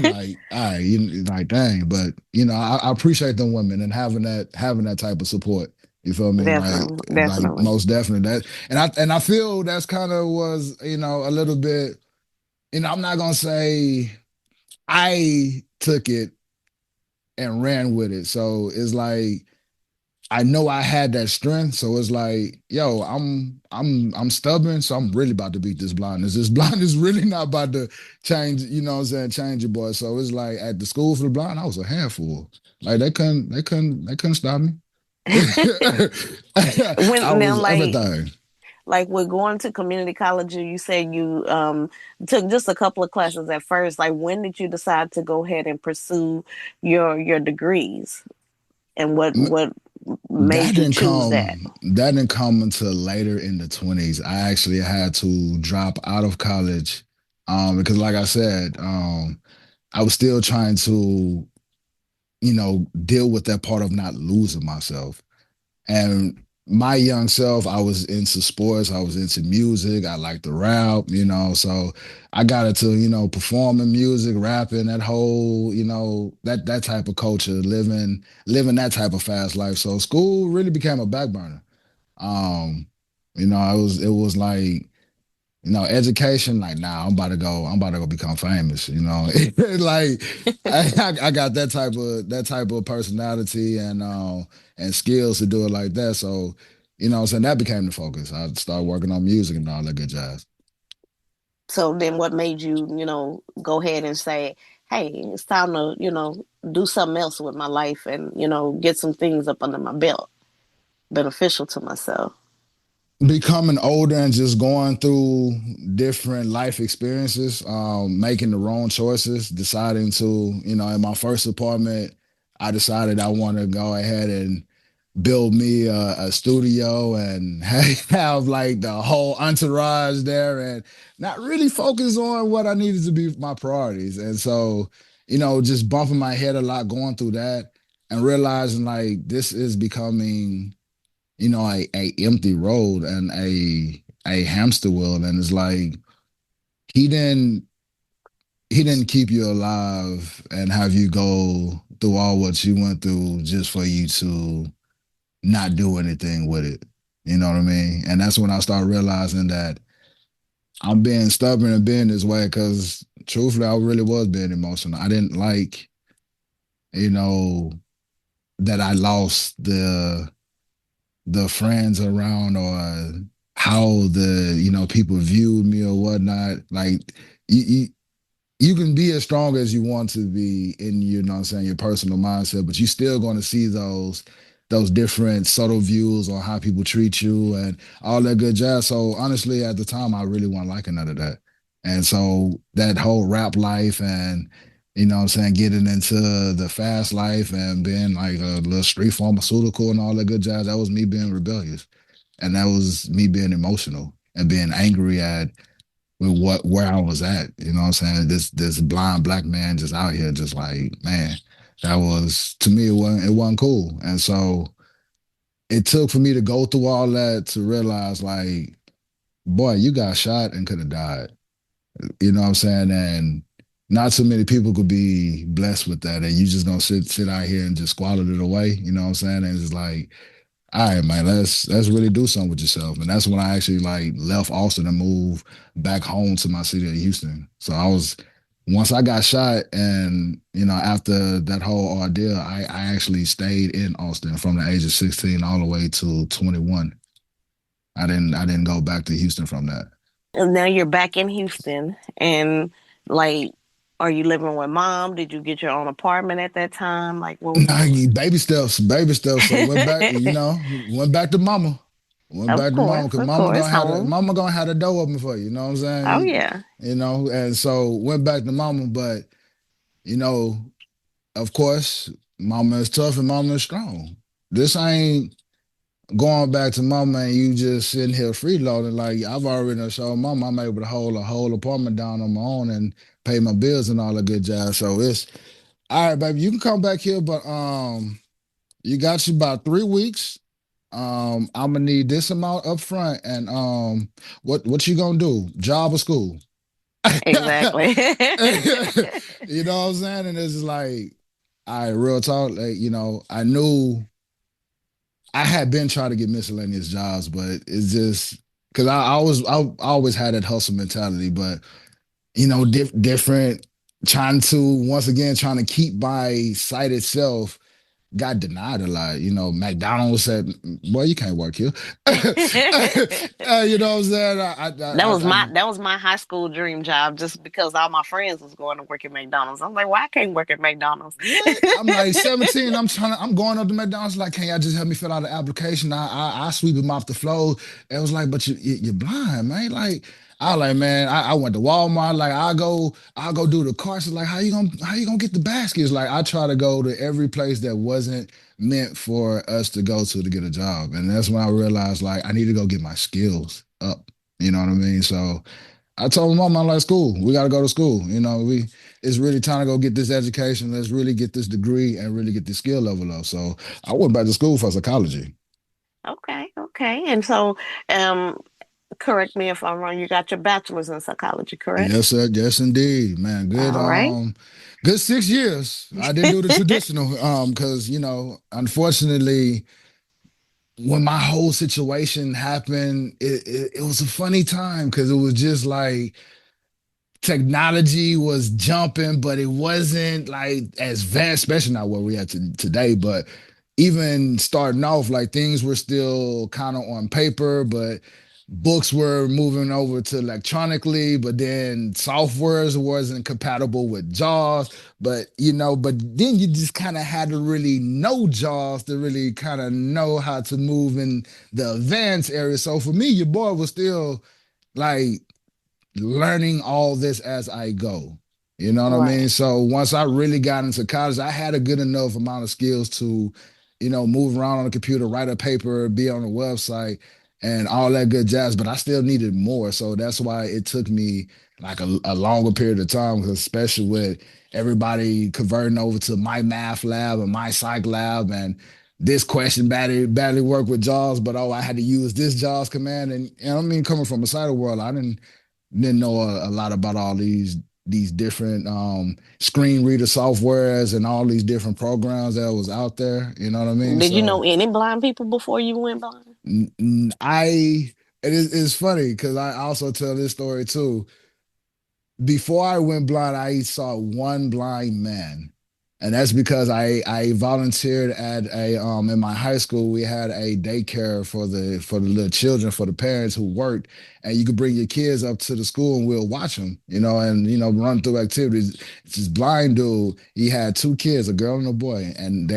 Like, all right, like, dang. But I appreciate them women and having that type of support. You feel me? definitely, Like definitely. most definitely that. And I feel that's kind of was a little bit. I'm not gonna say I took it and ran with it. So it's like I know I had that strength, so it's like, yo, I'm stubborn, so I'm really about to beat this blindness. This blindness really not about to change, you know what I'm saying, change it, boy. So it's like at the school for the blind, I was a handful. Like they couldn't stop me. I When now, was everything. like with going to community college, you said you took just a couple of classes at first. Like, when did you decide to go ahead and pursue your degrees, and what That made you didn't choose that? come. That didn't come until later in the 20s. I actually had to drop out of college, because, like I said, I was still trying to, deal with that part of not losing myself. And my young self, I was into sports, I was into music, I liked to rap, so I got into, performing music, rapping, that whole, that type of culture, living that type of fast life. So school really became a back burner. Um, it was like education, like, nah, I'm about to go become famous, like I got that type of personality and skills to do it like that. So, what I'm saying, that became the focus. I started working on music and all that good jazz. So then, what made you, go ahead and say, "Hey, it's time to, do something else with my life, and get some things up under my belt, beneficial to myself." Becoming older and just going through different life experiences, making the wrong choices, deciding to, in my first apartment, I decided I want to go ahead and build me a studio and have like the whole entourage there and not really focus on what I needed to be my priorities. And so, just bumping my head a lot going through that and realizing like this is becoming, a empty road and a hamster wheel. And it's like he didn't he didn't keep you alive and have you go through all what you went through just for you to not do anything with it. You know what I mean? And that's when I started realizing that I'm being stubborn and being this way because truthfully, I really was being emotional. I didn't like, you know, that I lost the friends around or how the people viewed me or whatnot. Like you, you can be as strong as you want to be in what I'm saying, your personal mindset, but you're still going to see those different subtle views on how people treat you and all that good jazz. So honestly, at the time, I really wasn't liking none of that. And so that whole rap life and what I'm saying, getting into the fast life and being like a little street pharmaceutical and all that good jazz, that was me being rebellious. And that was me being emotional and being angry at with what where I was at. You know what I'm saying? This blind black man just out here, just like, man, that was, to me, it wasn't cool. And so it took for me to go through all that to realize, like, boy, you got shot and could have died. You know what I'm saying? And not so many people could be blessed with that. And you just gonna sit out here and just squander it away. You know what I'm saying? And it's like, all right, man, let's really do something with yourself. And that's when I actually like left Austin and moved back home to my city of Houston. So I was, once I got shot, and after that whole ordeal, I actually stayed in Austin from the age of 16 all the way to 21. I didn't go back to Houston from that. And now you're back in Houston, and like, are you living with mom? Did you get your own apartment at that time? Like, what was you Nah, doing? baby steps, baby steps. So went back, went back to mama. Went back to mama because Of course, home. mama gonna have the door open for you. You know what I'm Oh saying? yeah. And so went back to mama, but you know, of course, mama is tough and mama is strong. This ain't going back to mama and you just sitting here freeloading. Like, I've already done showed mama I'm able to hold a whole apartment down on my own and pay my bills and all that good jazz. So it's all right, baby. You can come back here, but you got you about 3 weeks. I'm gonna need this amount up front, and what you gonna do? Job or school? Exactly. You know what I'm saying? And it's just like, all right, real talk. Like, I knew I had been trying to get miscellaneous jobs, but it's just because I always had that hustle mentality, but different, trying to once again trying to keep my site itself got denied a lot. McDonald's said, "Boy, you can't work here." You know what I'm saying? That was my high school dream job, just because all my friends was going to work at McDonald's. I'm like, why I can't work at McDonald's? What? I'm like 17. I'm going up to McDonald's. Like, can y'all just help me fill out an application? I sweep them off the floor. It was like, but you're blind, man. Like, I was like, man, I went to Walmart. Like, I'll go do the carts. Like, how you gonna get the baskets? Like, I try to go to every place that wasn't meant for us to go to get a job. And that's when I realized, like, I need to go get my skills up. You know what I mean? So I told my mom, I'm like, school, we got to go to school. It's really time to go get this education. Let's really get this degree and really get the skill level up. So I went back to school for psychology. Okay, okay. And so, um, correct me if I'm wrong. You got your bachelor's in psychology, correct? Yes, sir. Yes, indeed, man. Good, All right. good 6 years. I didn't do the traditional, because unfortunately, when my whole situation happened, it was a funny time because it was just like technology was jumping, but it wasn't like as vast, especially not where we are today. But even starting off, like, things were still kind of on paper, but books were moving over to electronically, but then softwares wasn't compatible with JAWS. But then you just kind of had to really know JAWS to really kind of know how to move in the advanced area. So for me, your boy was still like learning all this as I go. You know what I mean? Right. So once I really got into college, I had a good enough amount of skills to, move around on the computer, write a paper, be on a website, and all that good jazz. But I still needed more. So that's why it took me like a longer period of time, because especially with everybody converting over to my math lab and my psych lab, and this question badly worked with JAWS, but oh, I had to use this JAWS command. And I mean, coming from a cyber world, I didn't know a lot about all these different screen reader softwares and all these different programs that was out there. You know what I mean? Did you So know any blind people before you went blind? I it's funny because I also tell this story too. Before I went blind, I saw one blind man. And that's because I volunteered at a in my high school. We had a daycare for the little children, for the parents who worked, and you could bring your kids up to the school and we'll watch them, and run through activities. It's this blind dude. He had two kids, a girl and a boy, and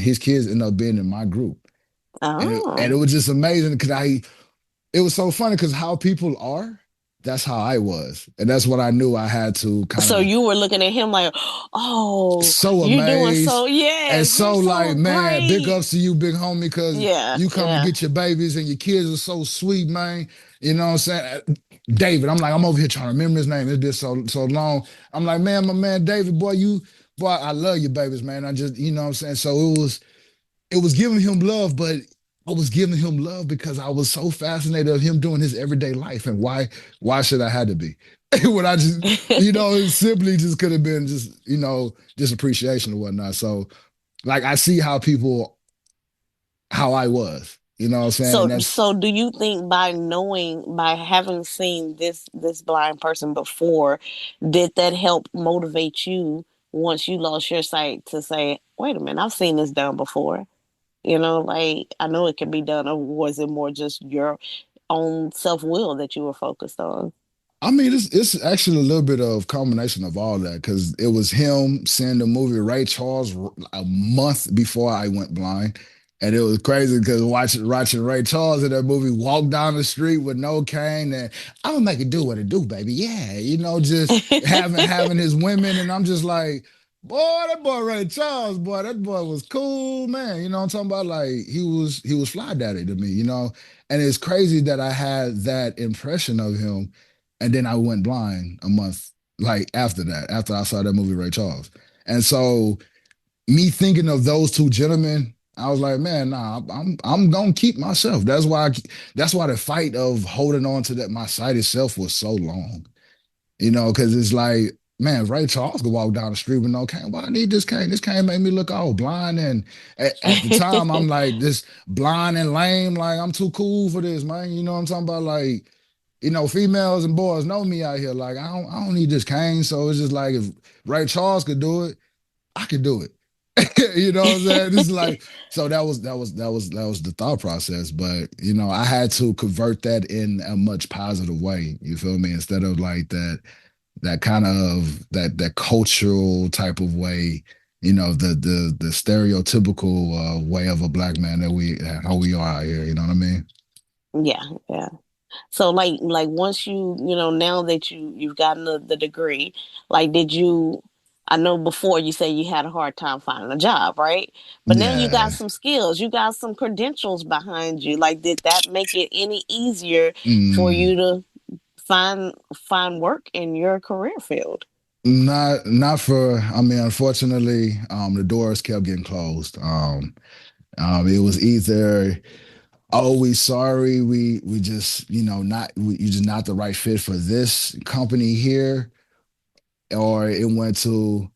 his kids ended up being in my group, and it Oh. was just amazing because it was so funny because how people are, that's how I was, and that's what I knew I had to kind So of, you were looking at him like, oh, so you're doing amazed so, and yes, you're so like, so man, big great. ups to you, big homie, because Yeah, you come and yeah. get your babies and your kids are so sweet, man. You know what I'm saying? David. I'm like, I'm over here trying to remember his name. It's been so long. I'm like, man, my man David, boy, boy, I love you, babies, man. I just, you know what I'm saying? So it was giving him love, but I was giving him love because I was so fascinated of him doing his everyday life and why should I had to be? When I just, it simply just could have been just, just appreciation or whatnot. So like I see how people how I was, you know what I'm saying? And that's So do you think by knowing, by having seen this blind person before, did that help motivate you once you lost your sight to say, wait a minute, I've seen this done before? Like I know it can be done, or was it more just your own self will that you were focused on? I mean, it's actually a little bit of combination of all that because it was him seeing the movie Ray Charles a month before I went blind, and it was crazy because watching Ray Charles in that movie walk down the street with no cane and I'm gonna make it do what it do, baby. Yeah, just having his women, and I'm just like, boy, that boy Ray Charles, boy, that boy was cool, man. You know what I'm talking about? Like he was fly daddy to me. And it's crazy that I had that impression of him and then I went blind a month like after that, after I saw that movie Ray Charles. And so me thinking of those two gentlemen, I was like, man, nah, I'm gonna keep myself. That's why the fight of holding on to that my sight itself was so long. Because it's like, man, Ray Charles could walk down the street with no cane. Why I need this cane? This cane made me look all blind. And at the time, I'm like this blind and lame. Like I'm too cool for this, man. You know what I'm talking about? Like females and boys know me out here. Like I don't need this cane. So it's just like if Ray Charles could do it, I could do it. You know what I'm saying? This is like so that was the thought process. But I had to convert that in a much positive way. You feel me? Instead of like that kind of that cultural type of way. The stereotypical way of a black man that how we are out here. You know what I mean? Yeah, yeah. So like once now that you've gotten the degree, like did you I know before you say you had a hard time finding a job, right? But now you got Yeah. some skills, you got some credentials behind you. Like did that make it any easier for Mm, you to find work in your career field? not for. I mean, unfortunately, the doors kept getting closed. It was either, oh, we sorry, we just not you're just not the right fit for this company here, or it went to,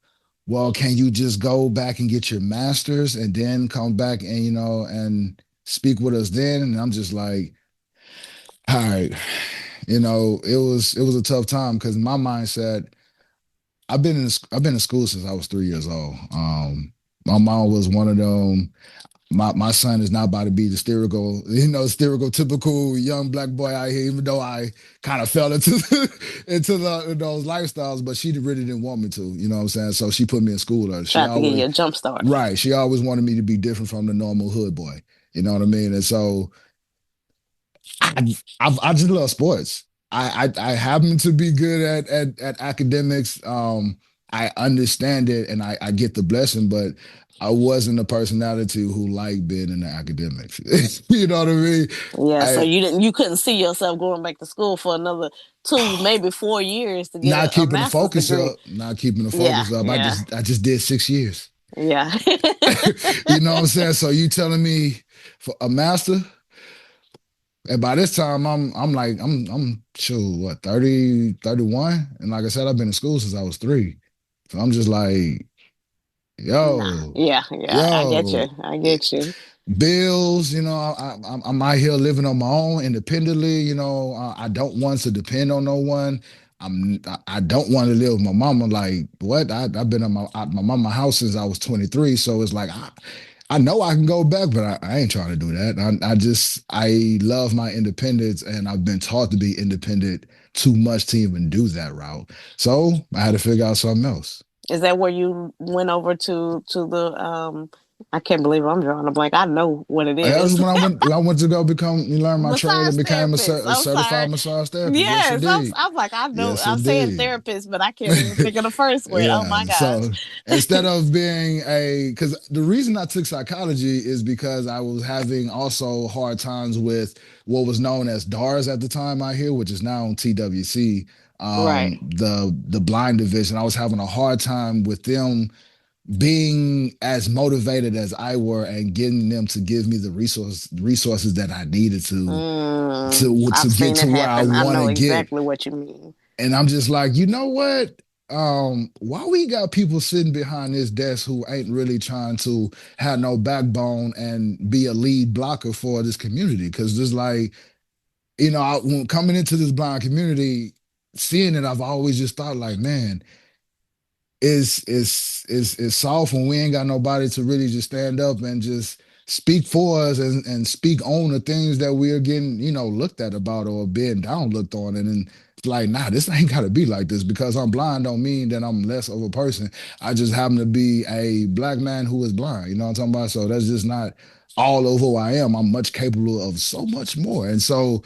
well, can you just go back and get your master's and then come back and and speak with us then? And I'm just like, all right, it was a tough time because my mindset. I've been in school since I was 3 years old. My mom was one of them. My son is not about to be the stereotypical young black boy out here. Even though I kind of fell into those lifestyles, but she really didn't want me to. You know what I'm saying? So she put me in school. She Tried to give always you a jump start. right. She always wanted me to be different from the normal hood boy. You know what I mean? And so I just love sports. I happen to be good at academics. I understand it and I get the blessing, but I wasn't a personality who liked being in the academics. You know what I mean? Yeah, so I you couldn't see yourself going back to school for another 2, maybe 4 years to get not a keeping the master's focus degree. up, not keeping the Yeah, focus up. I yeah, just I just did 6 years. yeah. You know what I'm saying? So you telling me for a master? And by this time, I'm sure what 30, 31, and like I said, I've been in school since I was 3. So I'm just like, Nah, yo, yeah, yeah. I get yo, you. I get you. bills. I'm out here living on my own independently. I don't want to depend on no one. I don't want to live with my mama. Like what? I've been at my mama house since I was 23. So it's like I know I can go back, but I ain't trying to do that. I love my independence, and I've been taught to be independent too much to even do that route. So I had to figure out something else. Is that where you went over to the I can't believe I'm drawing a blank. I know what it That was is. when I went to go learn my trade Massage and became therapist. a I'm certified sorry. massage therapist. Yes, Yes, indeed. I'm like, I know, Yes, I'm saying indeed. therapist, but I can't even think of the first word. Oh Yeah. my gosh. So instead of being because the reason I took psychology is because I was having also hard times with what was known as DARS at the time out here, which is now on TWC, Right. the blind division. I was having a hard time with them being as motivated as I were and getting them to give me the resources that I needed to I've get seen to it where I happen. I want know to get. exactly what you mean. And I'm just like, you know what? Why we got people sitting behind this desk who ain't really trying to have no backbone and be a lead blocker for this community? Because just like, when coming into this blind community, seeing it, I've always just thought like, man, it's soft when we ain't got nobody to really just stand up and just speak for us and speak on the things that we are getting, looked at about or being down looked on. And then it's like, nah, this ain't gotta be like this because I'm blind don't mean that I'm less of a person. I just happen to be a black man who is blind. You know what I'm talking about? So that's just not all of who I am. I'm much capable of so much more. And so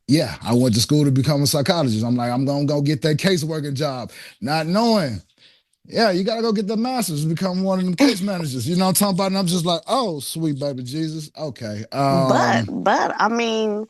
yeah, I went to school to become a psychologist. I'm like, I'm gonna go get that caseworking job, not knowing yeah, you gotta go get the masters, become one of them case managers. You know what I'm talking about? And I'm just like, oh, sweet baby Jesus. Okay. But I mean,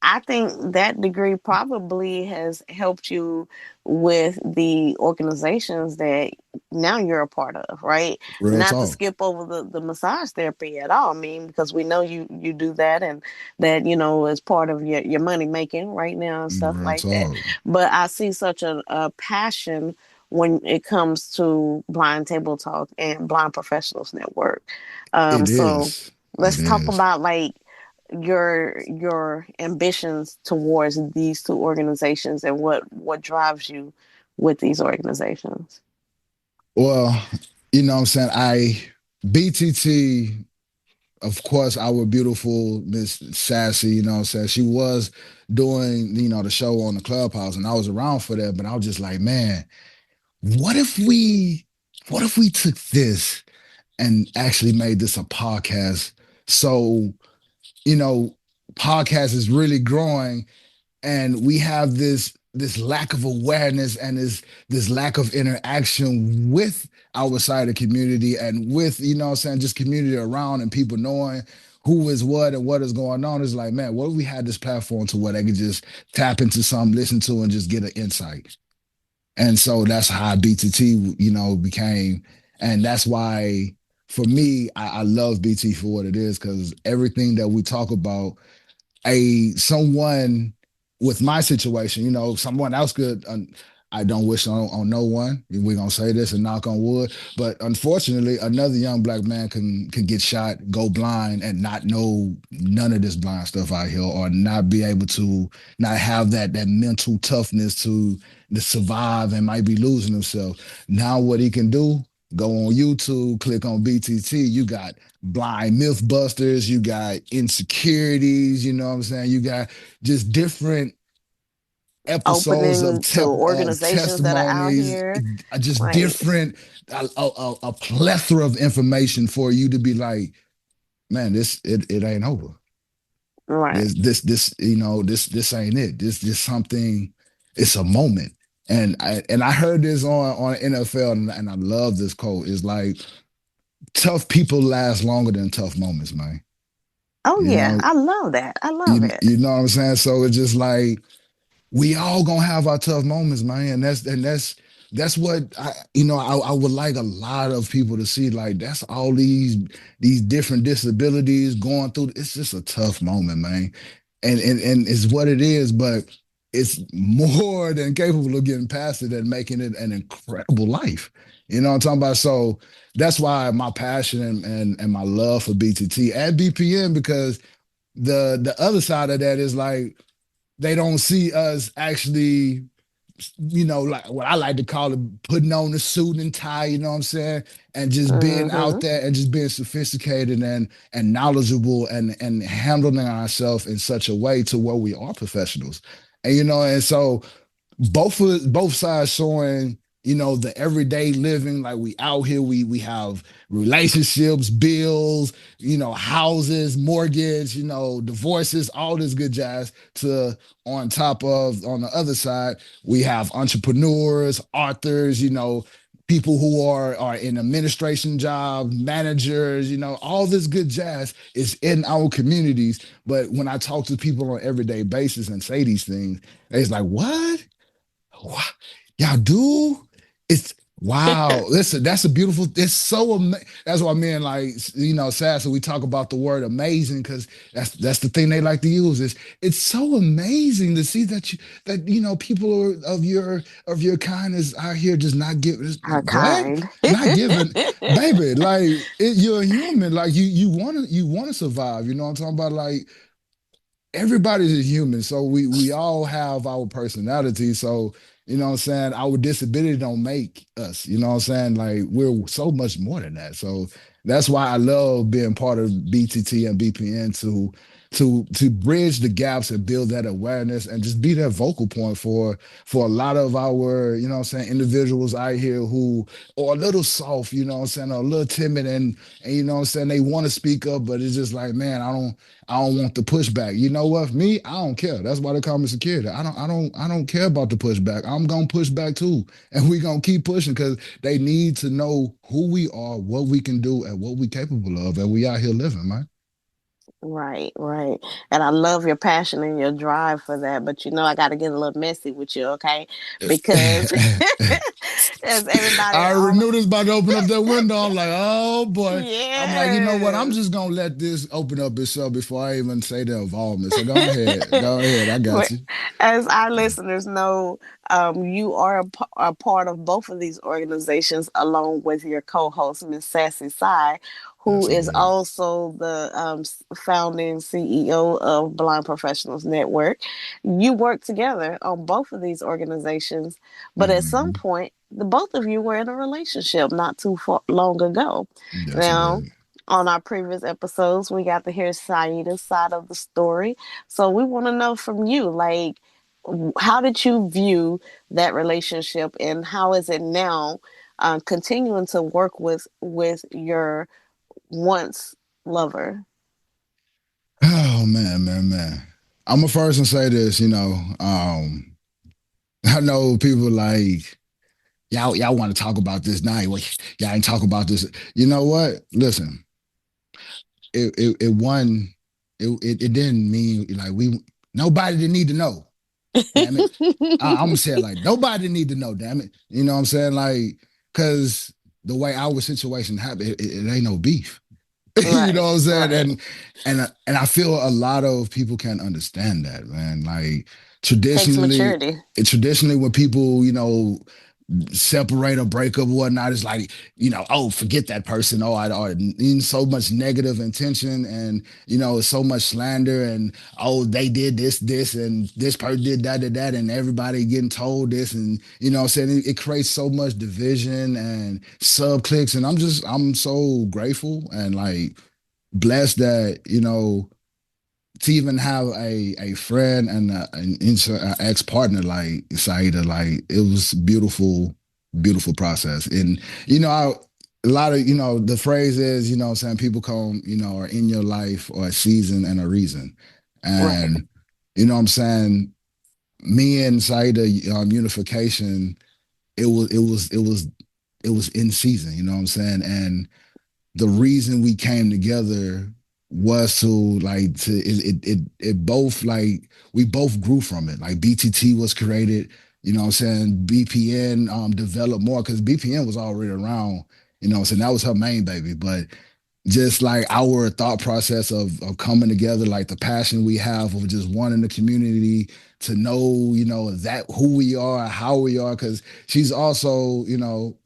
I think that degree probably has helped you with the organizations that now you're a part of, right? Real Not to talk. skip over the massage therapy at all. I mean, because we know you do that and that, is part of your money making right now and stuff Real like that. talk. But I see such a passion when it comes to Blind Table Talk and Blind Professionals Network. It So is. It let's talk is. about like your ambitions towards these two organizations and what drives you with these organizations. Well, you know what I'm saying? BTT, of course, our beautiful Miss Sassy, you know what I'm saying? She was doing, the show on the Clubhouse and I was around for that, but I was just like, man, what if we what if we took this and actually made this a podcast? So you know, podcast is really growing and we have this lack of awareness and this lack of interaction with our side of community and with, I'm saying, just community around and people knowing who is what and what is going on. It's like, man, what if we had this platform to where they could just tap into something, listen to, and just get an insight? And so that's how BTT, became. And that's why for me, I love BT for what it is, because everything that we talk about someone with my situation, someone else could. I don't wish on no one. We're gonna say this and knock on wood, but unfortunately, another young black man can get shot, go blind, and not know none of this blind stuff out here, or not be able to not have that mental toughness to survive and might be losing himself. Now, what he can do? Go on YouTube, click on BTT. You got blind mythbusters, you got insecurities, you know what I'm saying? You got just different episodes Opening to of organizations that are out testimonies, here. just Right. different, a plethora of information for you to be like, man, it ain't over. Right. This ain't it. This something. It's a moment. And I heard this on NFL and I love this quote. It's like tough people last longer than tough moments, man. Oh You yeah, know, I love that. I love you, it. you know what I'm saying? So it's just like we all gonna have our tough moments, man. And that's what I would like a lot of people to see. Like that's all these different disabilities going through. It's just a tough moment, man. And it's what it is, but it's more than capable of getting past it and making it an incredible life. You know what I'm talking about? So that's why my passion and my love for BTT and BPM, because the other side of that is like they don't see us actually, like what I like to call it, putting on the suit and tie, you know what I'm saying? And just being out Hmm. there and just being sophisticated and knowledgeable and handling ourselves in such a way to where we are professionals. And so both sides showing the everyday living, like we out here, we have relationships, bills, houses, mortgage, divorces, all this good jazz. To On top of, on the other side, we have entrepreneurs, authors, people who are in administration jobs, managers, all this good jazz is in our communities. But when I talk to people on an everyday basis and say these things, it's like, what? Y'all do? It's wow. Listen, that's a beautiful. It's so amazing. That's why men like sad. So we talk about the word amazing because that's the thing they like to use. It's so amazing to see that people of your kind is out here just not giving Our what kind. not giving, baby. Like you're a human. Like you want to survive. You know what I'm talking about? Like everybody's a human, so we all have our personality. So what I'm saying, our disability don't make us. You know what I'm saying? Like we're so much more than that. So that's why I love being part of BTT and BPN to bridge the gaps and build that awareness and just be that vocal point for a lot of our individuals out here who are a little soft, or a little timid, and they want to speak up, but it's just like, man, I don't want the pushback. You know what? Me, I don't care. That's why they call me security. I don't care about the pushback. I'm gonna push back too. And we gonna keep pushing because they need to know who we are, what we can do, and what we capable of. And we out here living, man. Right, right. And I love your passion and your drive for that. But I got to get a little messy with you, okay? Because as everybody I already all knew this about to open up that window. I'm like, oh boy. I'm like, you know what? I'm yes. just gonna let this open up itself before I even say the involvement. So go ahead. Go ahead. I got But you. as our listeners know, you are a part of both of these organizations, along with your co-host, Miss Sassy Sai, who Yes, is indeed. also the founding CEO of Blind Professionals Network. You work together on both of these organizations, but at some Mhm. point, the both of you were in a relationship not too long ago. Yes, Now, indeed. on our previous episodes, we got to hear Saida's side of the story. So we want to know from you, like, how did you view that relationship, and how is it now, continuing to work with your once lover? Oh man, man, man. I'm a first and say this, I know people like y'all want to talk about this now. Y'all ain't talk about this. You know what? Listen, it won. It didn't mean like we nobody didn't need to know. Damn it. I'm gonna say it like nobody need to know. Damn it. You know what I'm saying? Like, cause the way our situation happened, it ain't no beef. You know Right, what I'm saying? right. And I feel a lot of people can't understand that, man. Like Takes traditionally, maturity. traditionally when people, separate or break up or whatnot, it's like, oh, forget that person. Oh, or so much negative intention and, so much slander and, oh, they did this, and this person did that, and everybody getting told this. And, what I'm saying? It creates so much division and sub clicks. And I'm so grateful and like blessed that, to even have a friend and an ex partner like Saida, like it was beautiful, beautiful process. And a lot of the phrase is what I'm saying, people come are in your life or a season and a reason, Right. and what I'm saying, me and Saida unification, it was in season. You know what I'm saying, and the reason we came together was to like to it both like we both grew from it. Like BTT was created, what I'm saying, BPN developed more because BPN was already around, what I'm saying, that was her main baby. But just like our thought process of coming together, like the passion we have of just wanting the community to know, that who we are, how we are, because she's also,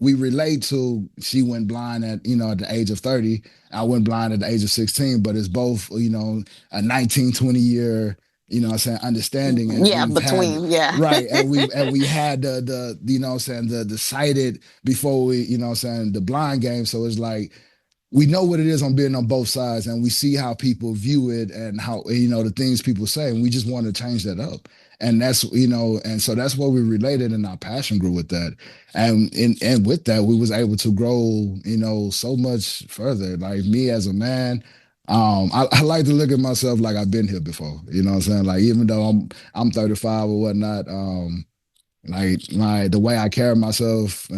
we relate to. She went blind at the age of 30. I went blind at the age of 16, but it's both, a 19, 20 year, what I'm saying, understanding, and Yeah, we've had between, yeah. right, and we had the what I'm saying, the sighted before we, what I'm saying, the blind game. So it's like we know what it is on being on both sides, and we see how people view it and how, the things people say, and we just want to change that up. And that's, and so that's what we related, and our passion grew with that. And with that, we was able to grow, so much further. Like me as a man, I like to look at myself like I've been here before. You know what I'm saying? Like even though I'm 35 or whatnot, like the way I carry myself,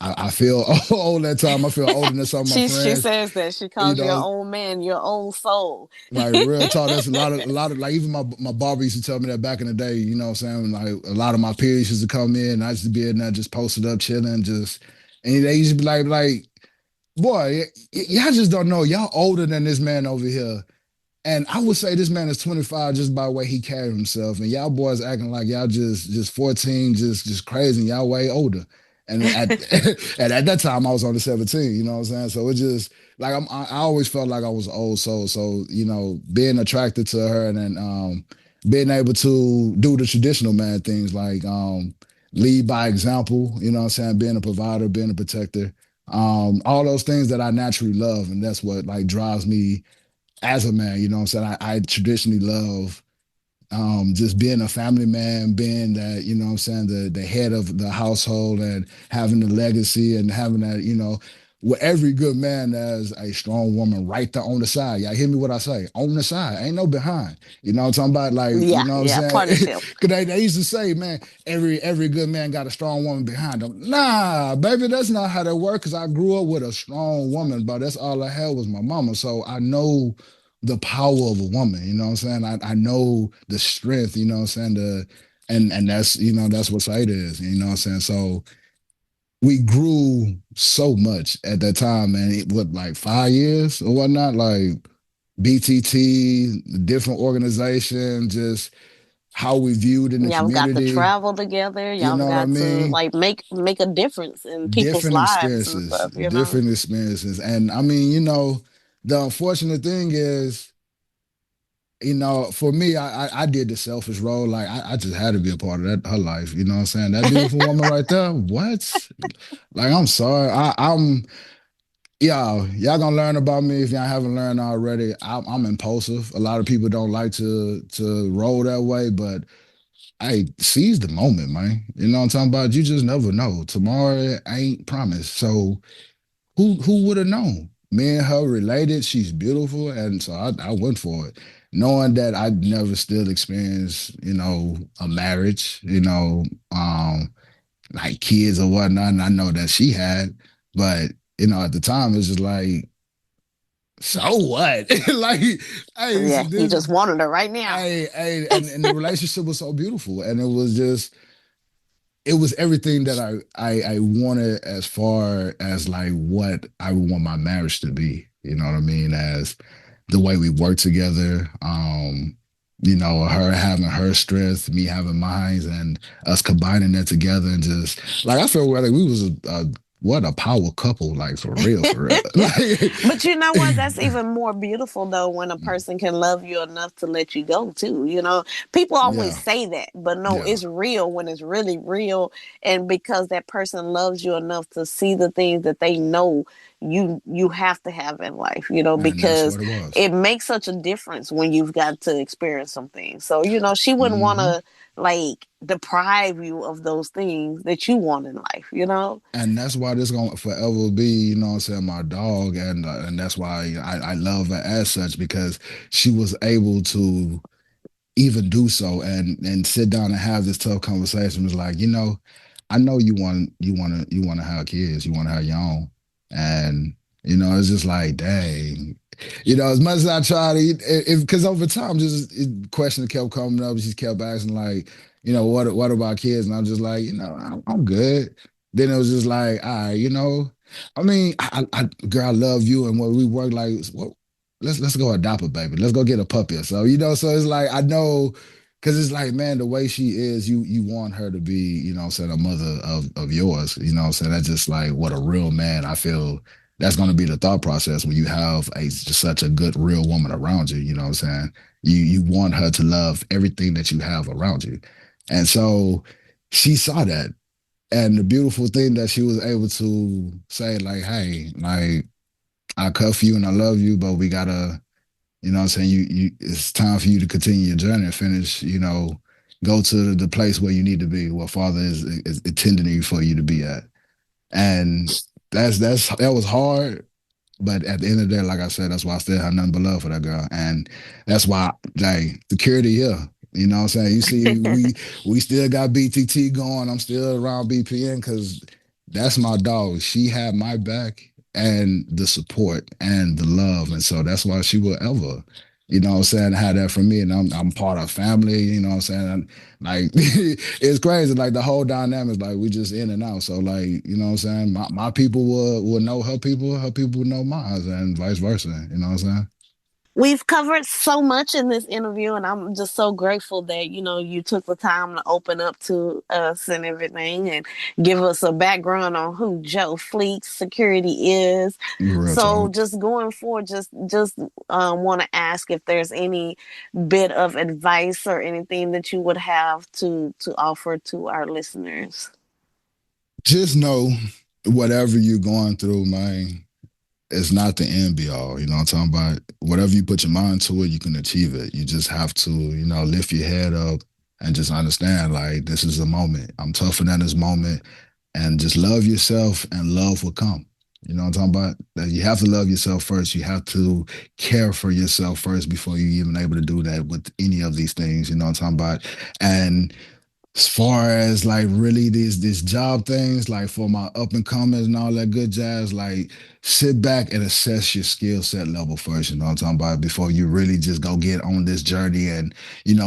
I feel old at time. I feel older than some of my She friends. says that she You calls you your know, own man, your own soul. like real talk. That's a lot of like even my barber used to tell me that back in the day. You know what I'm saying? Like a lot of my peers used to come in. And I used to be in there just posted up, chilling, just and they used to be like, boy, y'all just don't know. Y'all older than this man over here. And I would say this man is 25 just by the way he carried himself. And y'all boys acting like y'all just 14, just crazy. And y'all way older. And and at that time I was only 17, you know what I'm saying? So it just like I always felt like I was old soul. So, being attracted to her and then being able to do the traditional man things like lead by example, you know what I'm saying, being a provider, being a protector. All those things that I naturally love, and that's what like drives me as a man, you know what I'm saying? I traditionally love just being a family man, being that, you know what I'm saying, the head of the household and having the legacy and having that, with every good man, there's a strong woman right there on the side. Y'all hear me what I say? On the side. Ain't no behind. You know what I'm talking about? Like, you Yeah, know what I'm yeah, saying? partnership. Cause they used to say, man, every good man got a strong woman behind him. Nah, baby, that's not how that works. Cause I grew up with a strong woman, but that's all I had was my mama. So I know the power of a woman, you know what I'm saying? I know the strength, you know what I'm saying? And that's, that's what Saida is, you know what I'm saying? So we grew so much at that time, man. What, like 5 years or whatnot? Like BTT, different organization, just how we viewed in the Y'all got to community. travel together. You Y'all know what I got to mean? like make a difference in people's Different lives and experiences, stuff, you know? different experiences. And I mean, the unfortunate thing is, for me, I did the selfish role. Like I just had to be a part of that her life. You know what I'm saying? That beautiful woman right there. What? Like I'm sorry. I'm y'all gonna learn about me if y'all haven't learned already. I'm impulsive. A lot of people don't like to roll that way, but I seize the moment, man. You know what I'm talking about? You just never know. Tomorrow ain't promised. So who would have known? Me and her related. She's beautiful, and so I went for it, knowing that I'd never still experienced, a marriage, like kids or whatnot. And I know that she had, but at the time it's just like, so what? Like, hey, Yeah, you this, just wanted her right now. and the relationship was so beautiful, and it was everything that I wanted as far as like what I would want my marriage to be. You know what I mean? As the way we work together, her having her strength, me having mine, and us combining that together, and just like I feel like we was what a power couple, like for real. Like, But you know what? That's even more beautiful though when a person can love you enough to let you go too. You know, people always yeah, say that, but no, yeah. it's real when it's really real. And because that person loves you enough to see the things that they know you have to have in life, And that's because what it was. it makes such a difference when you've got to experience some things. So, she wouldn't want Hmm. to like deprive you of those things that you want in life. And that's why this gonna forever be, what I'm saying, my dog, and that's why I love her as such because she was able to even do so and sit down and have this tough conversation. Was like, I know you want to have kids, you want to have your own, and it's just like, dang, as much as I try to, because over time, just question kept coming up, she kept asking like, what about kids, and I'm just like, I'm good. Then it was just like, all right, I mean, girl, I love you, and when we work, like, what let's go adopt a baby. Let's go get a puppy. So so it's like I know because it's like, man, the way she is, you want her to be, I'm saying, a mother of yours. I'm saying? That's just like what a real man, I feel that's gonna be the thought process when you have just such a good real woman around you, I'm saying? You want her to love everything that you have around you. And so she saw that. And the beautiful thing that she was able to say, like, hey, like I cut for you and I love you, but we gotta, you know what I'm saying, it's time for you to continue your journey and finish, go to the place where you need to be, where Father is intending for you to be at. And that was hard, but at the end of the day, like I said, that's why I still have nothing but love for that girl. And that's why, like, security here. You know what I'm saying? You see, we still got BTT going. I'm still around BPN because that's my dog. She had my back and the support and the love. And so that's why she will ever, what I'm saying, have that for me. And I'm part of family, you know what I'm saying? And, like, it's crazy. Like, the whole dynamic, like, we just in and out. So, like, you know what I'm saying? My people will know her people will know mine, and vice versa. You know what I'm saying? We've covered so much in this interview, and I'm just so grateful that you took the time to open up to us and everything, and give us a background on who Joe Fleeks Security is. Real So, talk. just going forward, just want to ask if there's any bit of advice or anything that you would have to offer to our listeners. Just know whatever you're going through, man, it's not the end be all. You know what I'm talking about? Whatever you put your mind to it, you can achieve it. You just have to, lift your head up and just understand, like, this is a moment. I'm tougher than this moment. And just love yourself and love will come. You know what I'm talking about? That you have to love yourself first. You have to care for yourself first before you even able to do that with any of these things. You know what I'm talking about? And as far as, like, really these job things, like, for my up and comers and all that good jazz, like, sit back and assess your skill set level first, you know what I'm talking about, before you really just go get on this journey and,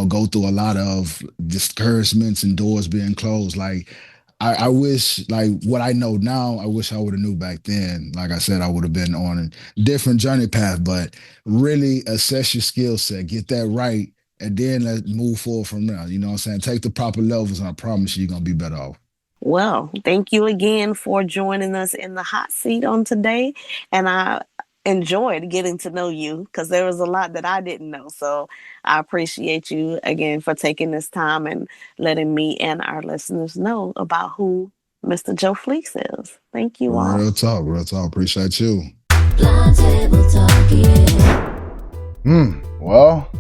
go through a lot of discouragements and doors being closed. Like, I wish, like, what I know now, I wish I would have knew back then. Like I said, I would have been on a different journey path, but really assess your skill set, get that right, and then let's move forward from there. You know what I'm saying? Take the proper levels, and I promise you're going to be better off. Well, thank you again for joining us in the hot seat on today. And I enjoyed getting to know you because there was a lot that I didn't know. So I appreciate you again for taking this time and letting me and our listeners know about who Mr. Joe Fleeks is. Thank you all. Real talk, real talk. Appreciate you. Blind table talk, yeah. Well,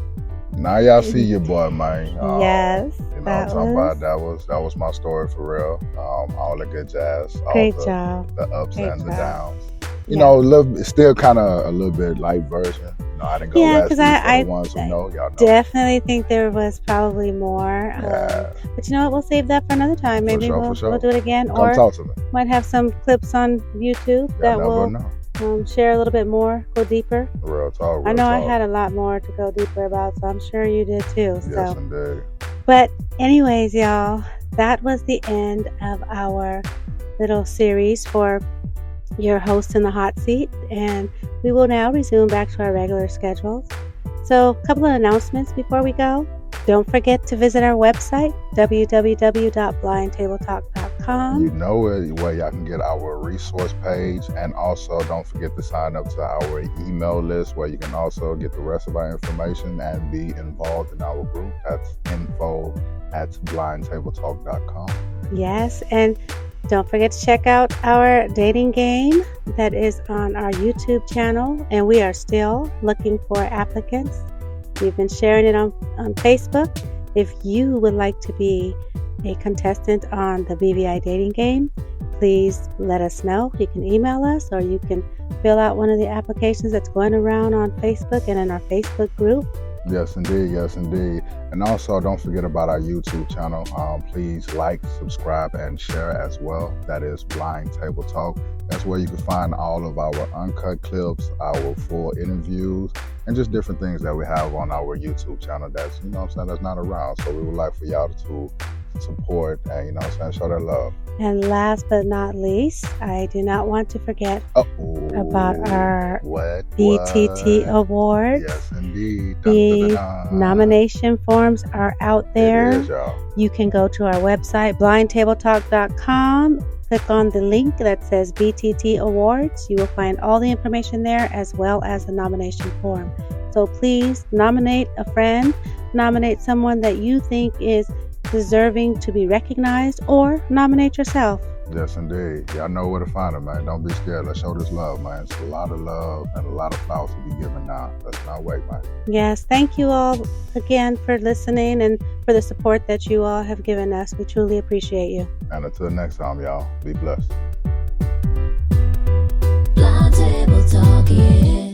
now y'all see your boy, man. Yes, You know what I'm that talking was about? That was my story for real. All the good jazz, all great job. the ups Great and the job. downs. Yeah. It's still kind of a little bit light version. I didn't go Yeah, last 'cause week I for the ones who know. Y'all know. Definitely think there was probably more. Yeah. But you know what? We'll save that for another time. Maybe sure, we'll for sure. we'll do it again, Come or talk to me. might have some clips on YouTube Y'all that never will know. share a little bit more, go deeper. Real talk. I know I talk. had a lot more to go deeper about, so I'm sure you did too. Yes, So, indeed. but anyways, y'all, that was the end of our little series for your host in the hot seat, and we will now resume back to our regular schedules. So, a couple of announcements before we go. Don't forget to visit our website, www.blindtabletalk.com. You know it, where y'all can get our resource page, and also don't forget to sign up to our email list where you can also get the rest of our information and be involved in our group. That's info@blindtabletalk.com. Yes, and don't forget to check out our dating game that is on our YouTube channel, and we are still looking for applicants. We've been sharing it on Facebook. If you would like to be a contestant on the BVI dating game, please let us know. You can email us, or you can fill out one of the applications that's going around on Facebook and in our Facebook group. Yes, indeed. Yes, indeed. And also, don't forget about our YouTube channel. Please like, subscribe, and share as well. That is Blind Table Talk. That's where you can find all of our uncut clips, our full interviews, and just different things that we have on our YouTube channel that's, that's not around. So we would like for y'all to support and, show that love. And last but not least, I do not want to forget about our BTT Awards. Yes, indeed. The nomination forms are out there. It is, y'all. You can go to our website, blindtabletalk.com. Click on the link that says BTT Awards. You will find all the information there, as well as the nomination form. So please nominate a friend, nominate someone that you think is deserving to be recognized, or nominate yourself. Yes, indeed. Y'all know where to find him, man. Don't be scared. Let's show this love, man. It's a lot of love and a lot of flowers to be given now. Let's not wait, man. Yes, thank you all again for listening and for the support that you all have given us. We truly appreciate you. And until next time, y'all, be blessed. Blind table talk, yeah.